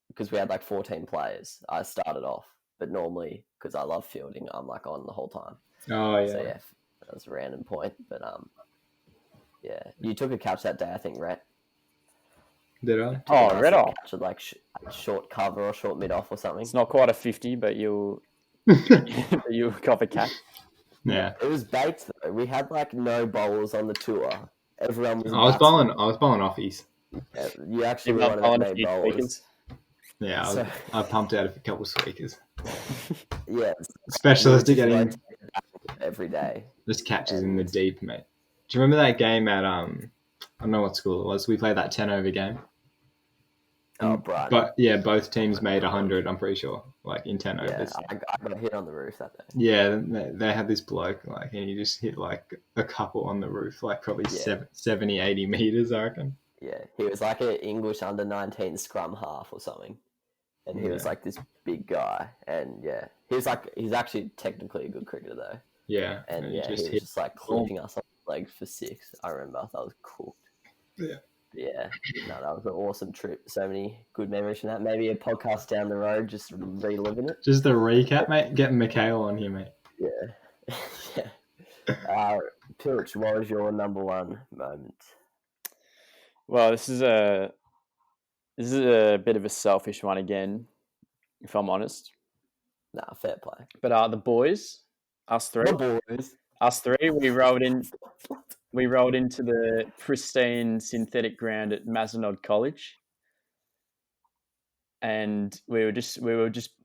Because we had like 14 players, I started off. But normally, because I love fielding, I'm like on the whole time. Oh, yeah. So yeah, that was a random point, but yeah. You took a catch that day, I think, Rhett? Did I? Oh, red eye. Catch it like short cover or short mid off or something. It's not quite a 50, but you'll cop a catch. Yeah. It was baked though. We had like no bowlers on the tour. Everyone was. I was bowling offies. Yeah, you actually You've were got one of a the few main bowlers. tweakers. Yeah, I pumped out a couple of squeakers. Yeah, Specialist at getting every day. just catches in the deep, mate. Do you remember that game at I don't know what school it was. We played that 10 over game. Oh, Brian. But yeah, both teams made 100. I'm pretty sure, like in 10 overs. I got hit on the roof that day. Yeah, they had this bloke like, and he just hit like a couple on the roof, like probably 70, 80 meters, I reckon. Yeah, he was like an English under 19 scrum half or something, and he was like this big guy, and he's actually technically a good cricketer though. Yeah, and he was just like clipping us on the leg for 6. I remember that was cooked. Yeah. Yeah, no, that was an awesome trip. So many good memories from that. Maybe a podcast down the road, just reliving it. Just a recap, mate. Getting Mikhail on here, mate. Yeah, yeah. Pilch, what was your number one moment? Well, this is a bit of a selfish one again, if I'm honest. Nah, fair play. But the boys, us three, we rolled into the pristine synthetic ground at Mazenod College, and we were just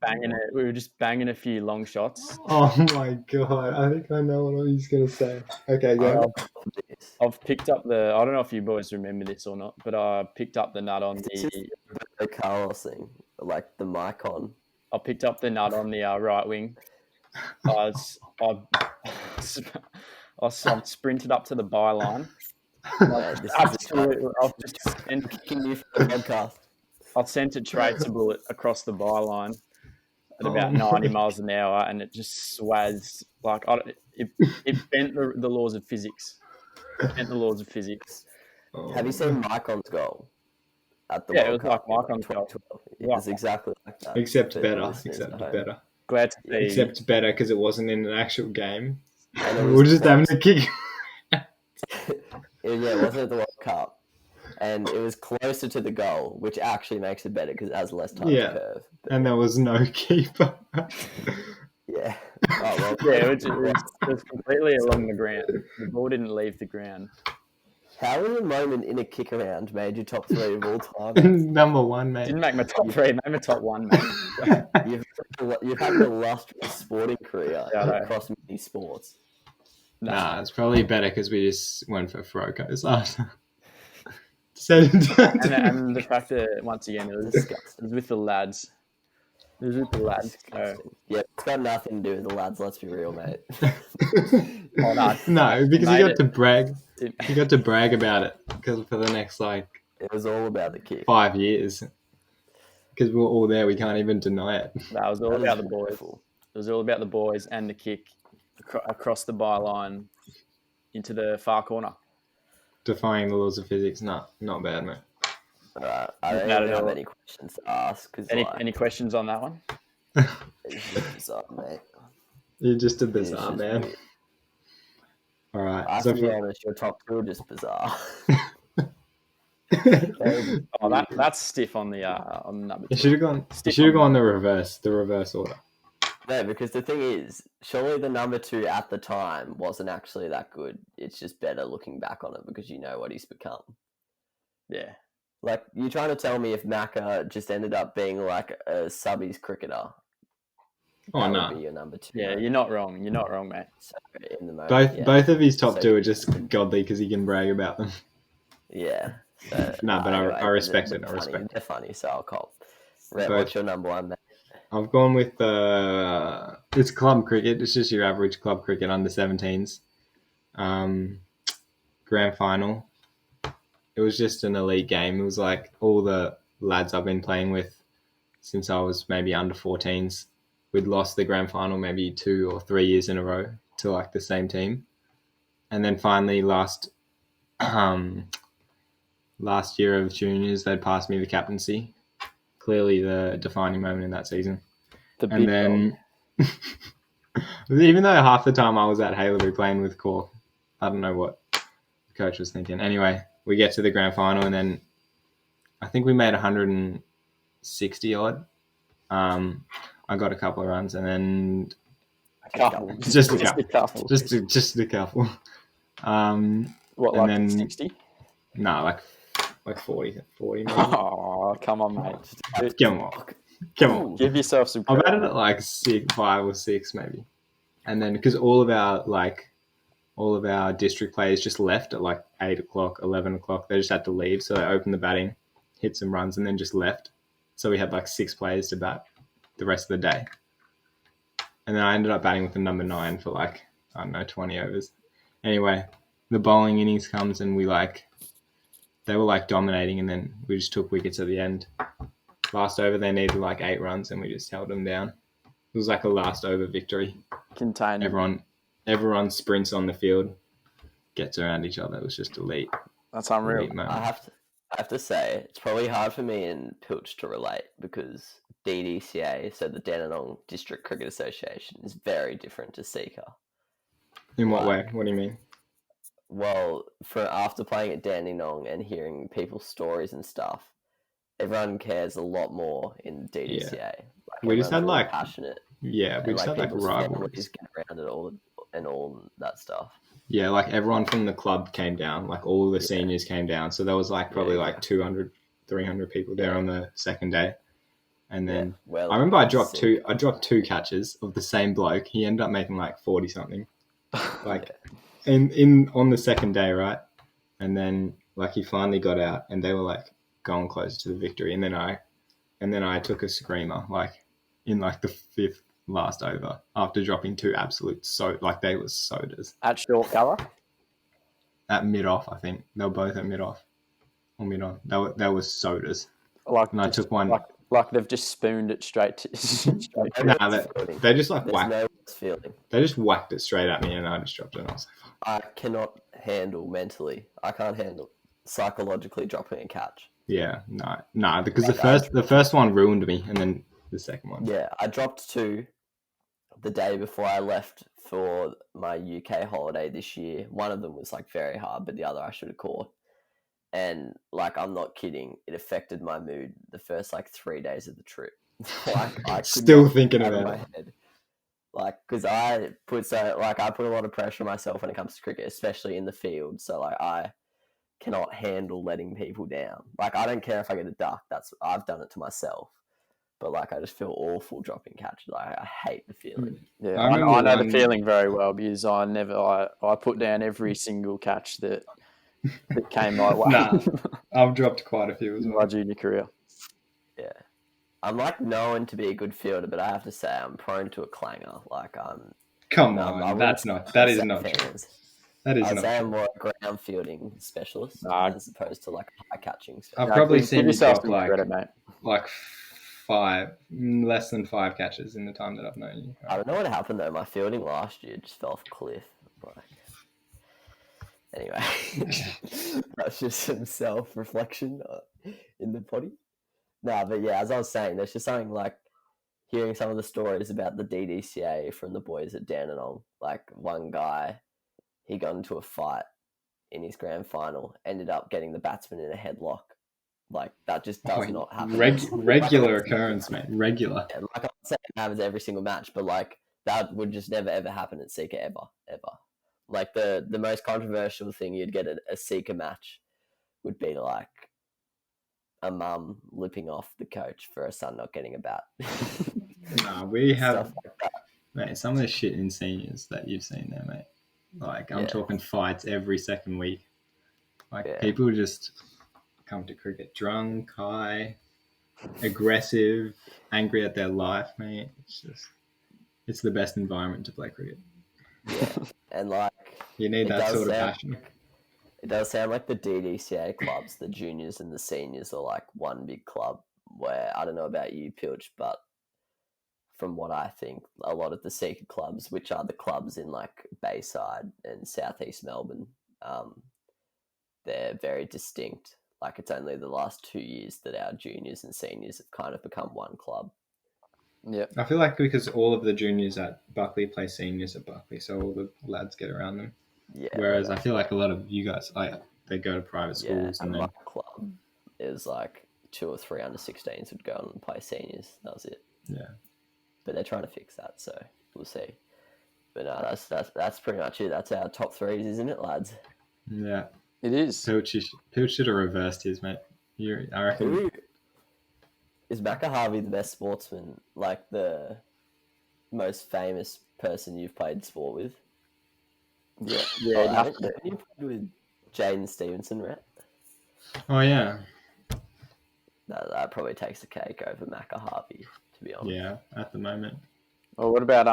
banging a few long shots. Oh my god! I think I know what he's gonna say. Okay, go. I've picked up I don't know if you boys remember this or not, but I picked up the nut on the Carlos thing, like the mic on. I picked up the nut on the right wing. I sprinted up to the byline. I sent a traceable across the byline at about 90 miles an hour, and it just swazzed. Like it bent the laws of physics. Have you seen Mycon's goal? At the it was like Mycon's goal. It was exactly like that. Except better. Glad to see. Except better because it wasn't in an actual game. We were just having a kick. It wasn't at the World Cup. And it was closer to the goal, which actually makes it better because it has less time to curve. And there was no keeper. Yeah. Oh, well, it was completely along the ground. The ball didn't leave the ground. How was a moment in a kick around made your top 3 of all time? Number 1, mate. Didn't make my top 3, made my top 1, mate. You've had an illustrious sporting career across many sports. Nah, it's probably better because we just went for Frocos after. And the fact that, once again, it was with the lads. It was with the lads. Yeah, it's got nothing to do with the lads, let's be real, mate. No, because you got to brag. You got to brag about it because for the next, it was all about the kick. 5 years. Because we were all there, we can't even deny it. That was all about the boys. It was all about the boys and the kick across the byline into the far corner. Defying the laws of physics, not bad, mate. I don't even have any questions to ask. Any questions on that one? It's just bizarre, mate. You're just a bizarre man. Weird. All right. I have to be honest, your top 2 are just bizarre. That's stiff on the number 2. You should have gone the reverse order. No, because the thing is, surely the number 2 at the time wasn't actually that good. It's just better looking back on it because you know what he's become. Yeah. Like, you're trying to tell me if Macca just ended up being like a subbies cricketer. Oh, no. Would be your number 2. Yeah, you're not wrong, mate. So, in the moment, both of his top 2 are just godly because he can brag about them. Yeah. So, no, but anyway, I respect it. They're funny, so I'll call. Rhett, what's your number 1, mate? I've gone with it's club cricket. It's just your average club cricket under 17s. Grand final. It was just an elite game. It was like all the lads I've been playing with since I was maybe under 14s. We'd lost the grand final maybe 2 or 3 years in a row to like the same team. And then finally last year of juniors, they'd passed me the captaincy. Clearly the defining moment in that season. And then, even though half the time I was at Haileybury playing with Cork, I don't know what the coach was thinking. Anyway, we get to the grand final and then I think we made 160 odd. I got a couple of runs, and then A couple. just a couple. A couple. Just a couple. What, and like then 60? No, like 40 maybe. Oh, come on, mate. Come on. Give yourself some I've credit. added it like 5 or 6 maybe. And then because all of our district players just left at like 8 o'clock, 11 o'clock. They just had to leave. So they opened the batting, hit some runs, and then just left. So we had like 6 players to bat the rest of the day. And then I ended up batting with the number 9 for like, I don't know, 20 overs. Anyway, the bowling innings comes and they were like dominating, and then we just took wickets at the end. Last over, they needed like 8 runs, and we just held them down. It was like a last over victory. Contained. Everyone sprints on the field, gets around each other. It was just elite. That's unreal. Elite I have to say, it's probably hard for me and Pilch to relate because DDCA, so the Dandenong District Cricket Association, is very different to Seeker. In what way? What do you mean? Well, after playing at Dandenong and hearing people's stories and stuff, everyone cares a lot more in DDCA. Yeah. Like, We just had really like passionate. Yeah, we just had like people's rivalries. families get around it all that stuff. Yeah, like everyone from the club came down, like all the seniors came down. So there was like probably like 200, 300 people there on the second day. And then I remember I dropped two catches of the same bloke. He ended up making like 40 something. Like on the second day, right? And then like he finally got out and they were like going closer to the victory. And then I took a screamer like in like the 5th last over after dropping 2 absolute they were sodas. At short cover? At mid-off, I think. They were both at mid-off. Or mid-on. They were sodas. And I took one. Like they've just spooned it straight to... They just like There's whacked. no feeling. They just whacked it straight at me and I just dropped it and I was like, I cannot handle mentally. I can't handle psychologically dropping a catch. yeah, no, because the first one ruined me and then the second one. Yeah, I dropped 2 the day before I left for my UK holiday this year. One of them was like very hard, but the other I should have caught. And like, I'm not kidding, it affected my mood the first like 3 days of the trip. Like, I Still thinking about it. Head. Like, because I put a lot of pressure on myself when it comes to cricket, especially in the field. So like, I cannot handle letting people down. Like, I don't care if I get a duck. I've done it to myself. But like, I just feel awful dropping catches. I hate the feeling. Yeah, I know the feeling very well because I put down every single catch that came my way. Nah, I've dropped quite a few as well. My junior career. Yeah. I'm like known to be a good fielder, but I have to say I'm prone to a clanger. Like Come on, that is not true. That is not I'd say I'm more a ground fielding specialist as opposed to like high catching. I've probably seen you drop credit, mate. Like less than 5 catches in the time that I've known you. I don't know what happened though. My fielding last year just fell off a cliff. Like, anyway, that's just some self-reflection in the potty. No, but yeah, as I was saying, there's just something like hearing some of the stories about the DDCA from the boys at Dandenong. Like one guy, he got into a fight in his grand final, ended up getting the batsman in a headlock. Like, that just does not happen. Regular occurrence, mate. Regular. Yeah, like, I'm not saying it happens every single match, but like, that would just never ever happen at Seeker ever. Like, the most controversial thing you'd get at a Seeker match would be like a mum lipping off the coach for a son not getting a bat. Nah, we have, like, mate, some of the shit in seniors that you've seen there, mate. Like, I'm talking fights every second week. Like, people just come to cricket drunk, high, aggressive, angry at their life, mate. It's the best environment to play cricket. Yeah, and like, you need that sort of passion. It does sound like the DDCA clubs, the juniors and the seniors, are like one big club. Where, I don't know about you, Pilch, but from what I think, a lot of the Seeker clubs, which are the clubs in like Bayside and Southeast Melbourne, they're very distinct. Like, it's only the last 2 years that our juniors and seniors have kind of become one club. Yeah, I feel like because all of the juniors at Buckley play seniors at Buckley, so all the lads get around them. Yeah. Whereas I feel like a lot of you guys, they go to private schools and then my club is like 2 or 3 under-16s would go on and play seniors. That was it. Yeah. But they're trying to fix that, so we'll see. But no, that's pretty much it. That's our top threes, isn't it, lads? Yeah. It is. Pilch should have reversed his, mate. I reckon. Is Macca Harvey the best sportsman, like the most famous person you've played sport with? Yeah. Haven't you played with Jaden Stevenson, Rhett? Oh, yeah. That probably takes the cake over Macca Harvey, to be honest. Yeah, at the moment. Well, what about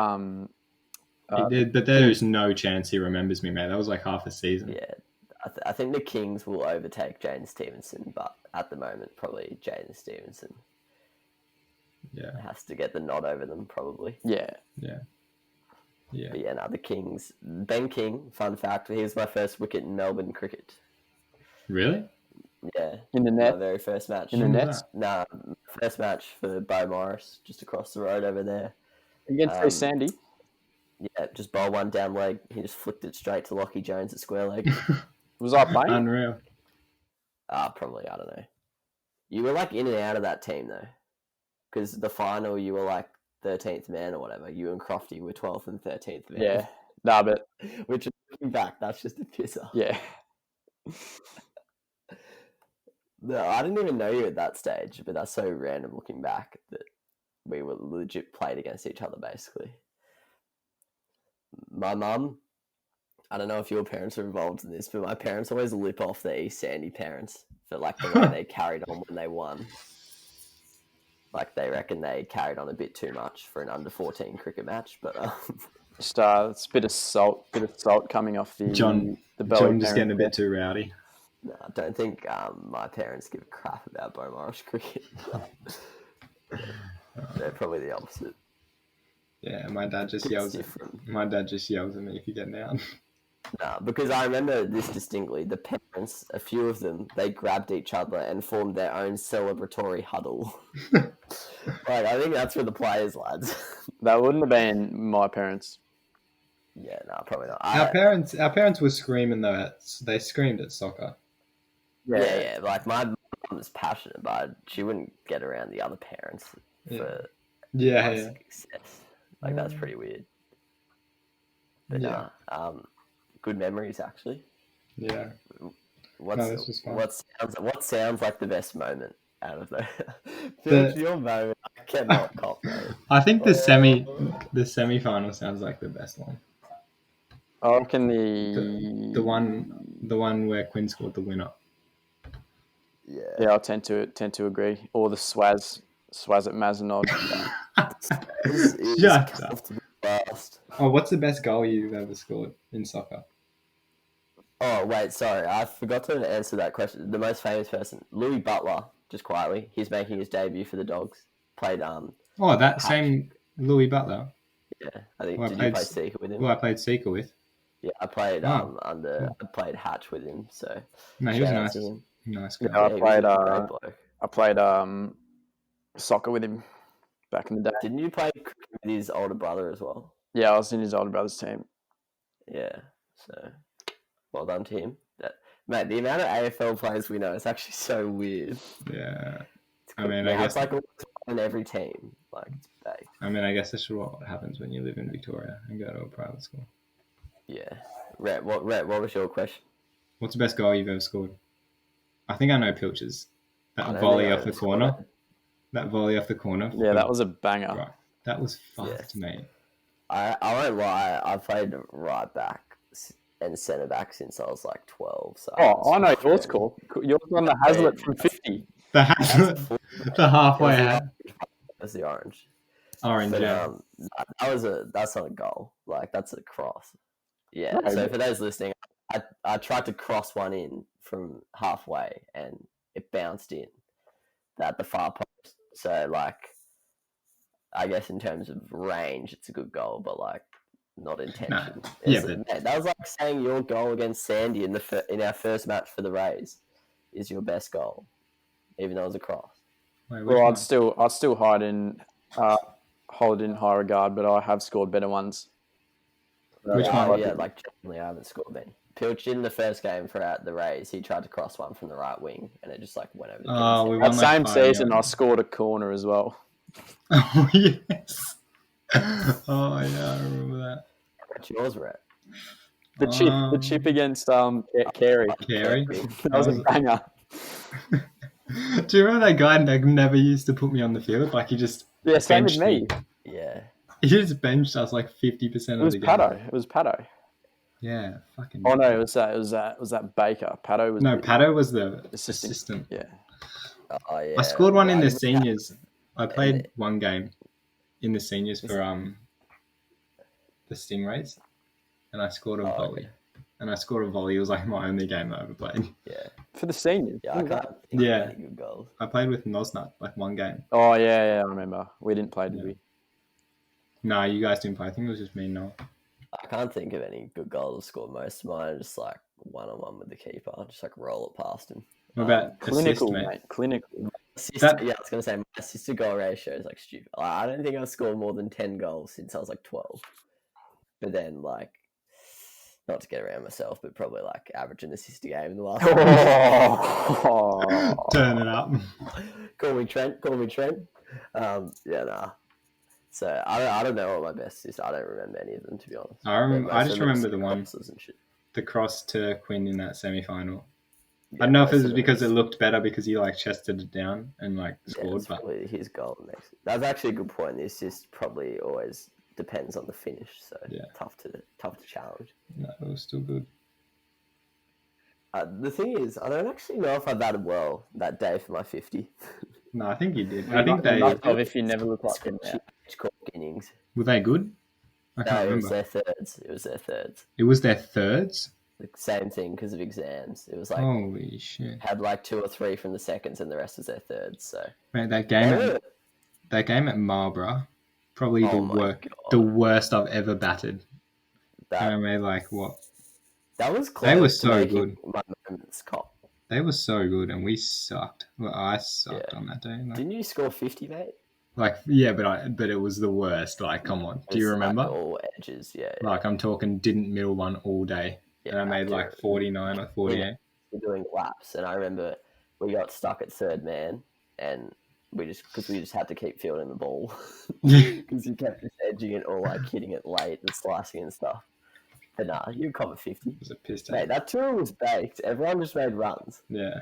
but there's no chance he remembers me, mate. That was like half a season. Yeah, I think the Kings will overtake Jaden Stevenson, but at the moment, probably Jaden Stevenson. Yeah. Has to get the nod over them, probably. Yeah. But yeah, no, the Kings. Ben King, fun fact, he was my first wicket in Melbourne cricket. Really? Yeah. In the net? My very first match. In the nets? Nah, first match for Bo Morris, just across the road over there. Against Sandy? Yeah, just bowl one down leg. He just flicked it straight to Lockie Jones at square leg. Was I playing? Unreal. Probably, I don't know. You were like in and out of that team though. Because the final, you were like 13th man or whatever. You and Crofty were 12th and 13th man. Yeah. Nah, but... Which, looking back, that's just a pisser. Yeah. No, I didn't even know you at that stage, but that's so random looking back that we were legit played against each other, basically. My mum, I don't know if your parents are involved in this, but my parents always lip off the East Sandy parents for like the way they carried on when they won. Like they reckon they carried on a bit too much for an under-14 cricket match, but Just it's a bit of salt coming off the John just getting a bit too rowdy. no, I don't think my parents give a crap about Bo Morris cricket. They're probably the opposite. Yeah, my dad just yells. My dad just yells at me if you get down. No, because I remember this distinctly. The parents, a few of them, they grabbed each other and formed their own celebratory huddle. Like, I think that's for the players, lads. That wouldn't have been my parents. Yeah, no, probably not. Our parents were screaming though. They screamed at soccer. Yeah. Like my mum was passionate, but she wouldn't get around the other parents for success. Like that's pretty weird. But good memories actually. Yeah. What sounds like the best moment out of that? Your moment. I cannot cop, mate. I think the semi-final sounds like the best one. I reckon the one where Quinn scored the winner. Yeah, I tend to agree. Or the Swaz at Mazenod. Shut up. Oh, what's the best goal you've ever scored in soccer? Oh, wait, sorry. I forgot to answer that question. The most famous person, Louis Butler, just quietly. He's making his debut for the Dogs. Played that same Louis Butler. Yeah, I think. Did you play Seeker with him? Well, I played Seeker with. Yeah, I played I played Hatch with him. So no, he was nice. Nice guy. Yeah, I played soccer with him back in the day. Didn't you play with his older brother as well? Yeah, I was in his older brother's team. Yeah, so well done to him. Mate, the amount of AFL players we know is actually so weird. Yeah. I mean, I guess like in every team, like it's big. I mean, I guess that's what happens when you live in Victoria and go to a private school. Yeah. Rhett, what was your question? What's the best goal you've ever scored? I think I know Pilch's. That volley off the corner. That volley off the corner. Yeah, that was a banger. Right. That was fucked, mate. I won't lie. I played right back and centre back since I was like 12. So I know yours, cool. Yours on the Hazlitt from 50. The Hazlitt, the halfway hat. That's the orange. Orange, but, yeah. That's not a goal. Like that's a cross. Yeah. No, so for those listening, I tried to cross one in from halfway and it bounced in at the far post. So like, I guess in terms of range, it's a good goal, but like not intention. That was like saying your goal against Sandy in our first match for the Rays is your best goal, even though it was a cross. Well, I'd still hold it in high regard, but I have scored better ones. Which one? Yeah, genuinely, I haven't scored many. Pilch in the first game for the Rays, he tried to cross one from the right wing, and it just went over. Oh, we That won same 5-0. season, I scored a corner as well. Oh yes. Oh yeah, I remember that. What's yours, Rhett? The chip against Carey. Carey. That was a banger. Do you remember that guy that never used to put me on the field? He just Same with benched me. Yeah. He just benched us 50% of the game. It was Pato. Yeah, fucking. Oh no, it was that Baker. Pato was. Pato was the assistant. Yeah. Oh yeah. I scored one in the seniors. I played one game in the seniors for the Stingrays, and I scored a volley. And I scored a volley. It was my only game I ever played. Yeah. For the seniors. Yeah, I can't think of any good goals. I played with Nosnut one game. Oh yeah, I remember. We didn't play, did we? No, you guys didn't play. I think it was just me and Noah. I can't think of any good goals scored. Most of mine are just one-on-one with the keeper. Just roll it past him. What about clinical, assist, mate? Clinical. I was going to say, my assist to goal ratio is stupid. I don't think I've scored more than 10 goals since I was 12. But then, not to get around myself, but probably average an assist a game in the last Turn it up. Call me Trent. Yeah, nah. So I don't know what my best is. I don't remember any of them, to be honest. I just remember the one, the cross to Quinn in that semi-final. I don't know if it was because it looked better because he chested it down and scored. But probably his goal next. That's actually a good point. It's just probably always depends on the finish. So tough to challenge. No, it was still good. The thing is, I don't actually know if I batted well that day for my 50. No, I think you did. I think they. If you never look like him now. Innings. Were they good? I can't remember. It was their thirds. It was their thirds? The same thing because of exams. It was holy shit. Had 2 or 3 from the seconds and the rest was their thirds. So mate, that game at Marlborough, probably the worst I've ever batted. And I made what? That was close. They were so good. My moments cop. They were so good, and we sucked. Well, I sucked on that day. Didn't you score 50, mate? But it was the worst. Come on. Do you remember? All edges, yeah. I'm talking didn't middle one all day. Yeah, and I made 49 or 48. We're doing laps, and I remember we got stuck at third man, and we just had to keep fielding the ball because you kept just edging it or hitting it late and slicing and stuff. But nah, you covered 50. It was a piss take. Mate, that tour was baked. Everyone just made runs. Yeah.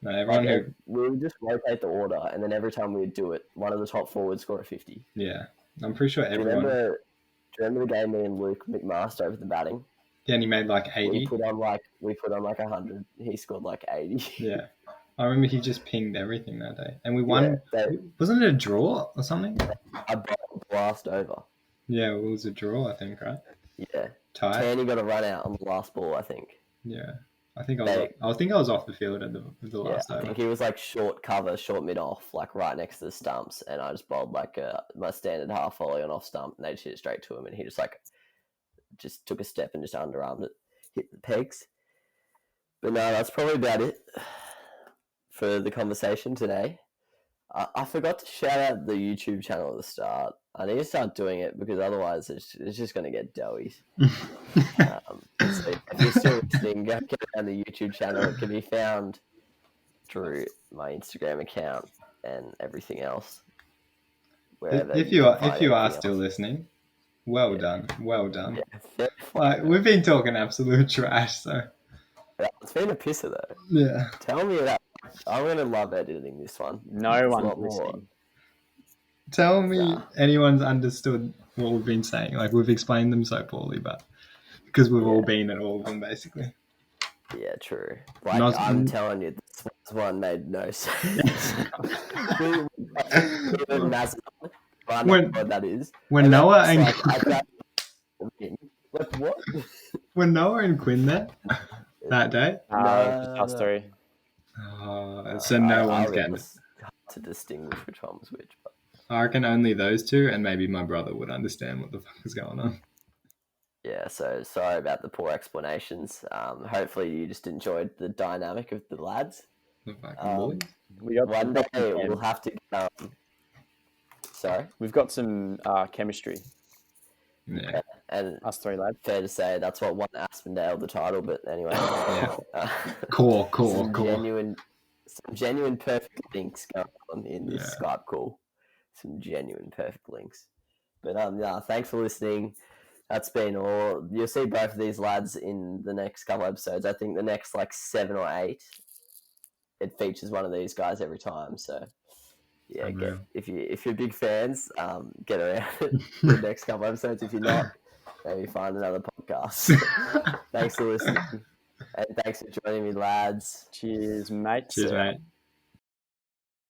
No, everyone we would just rotate the order, and then every time we'd do it, one of the top four would score a 50. Yeah. I'm pretty sure everyone... Do you remember the game me and Luke McMaster over the batting? Yeah, and he made 80. We put on 100. He scored 80. Yeah. I remember he just pinged everything that day. And we won... wasn't it a draw or something? A blast over. Yeah, it was a draw, I think, right? Yeah. Tied. Tanny got a run out on the last ball, I think. Yeah. I think I was off the field at the last over. I think he was short cover, short mid off, right next to the stumps, and I just bowled my standard half volley on off stump, and they just hit it straight to him, and he just took a step and just underarmed it, hit the pegs. But no, that's probably about it for the conversation today. I forgot to shout out the YouTube channel at the start. I need to start doing it because otherwise it's just going to get doughy. So if you're still listening, go get on the YouTube channel. It can be found through my Instagram account and everything else. If you are still listening, well done. Yeah, we've been talking absolute trash, so it's been a pisser though. Yeah. Tell me that. I'm gonna love editing this one. No one's listening. Tell me anyone's understood what we've been saying. We've explained them so poorly, but because we've all been at all of them, basically. Yeah, true. I'm telling you, this one made no sense. What that is. When Noah and what? When Noah and Quinn there that day? Us three. So no one's getting it. To distinguish which one was which, but I reckon only those two, and maybe my brother would understand what the fuck is going on. Yeah, so sorry about the poor explanations. Hopefully you just enjoyed the dynamic of the lads. The fucking boys. One day we'll have to. Sorry, we've got some chemistry. Yeah, and Us three lads. fair to say that's what won Aspendale the title. But anyway, Core. Some genuine perfect links going on in this Skype call. Some genuine perfect links. But thanks for listening. That's been all. You'll see both of these lads in the next couple episodes. I think the next 7 or 8, it features one of these guys every time. So yeah, if you're big fans, get around the next couple episodes. If you're not, maybe find another podcast. Thanks for listening, and thanks for joining me, lads. Cheers, mate. Cheers, mate.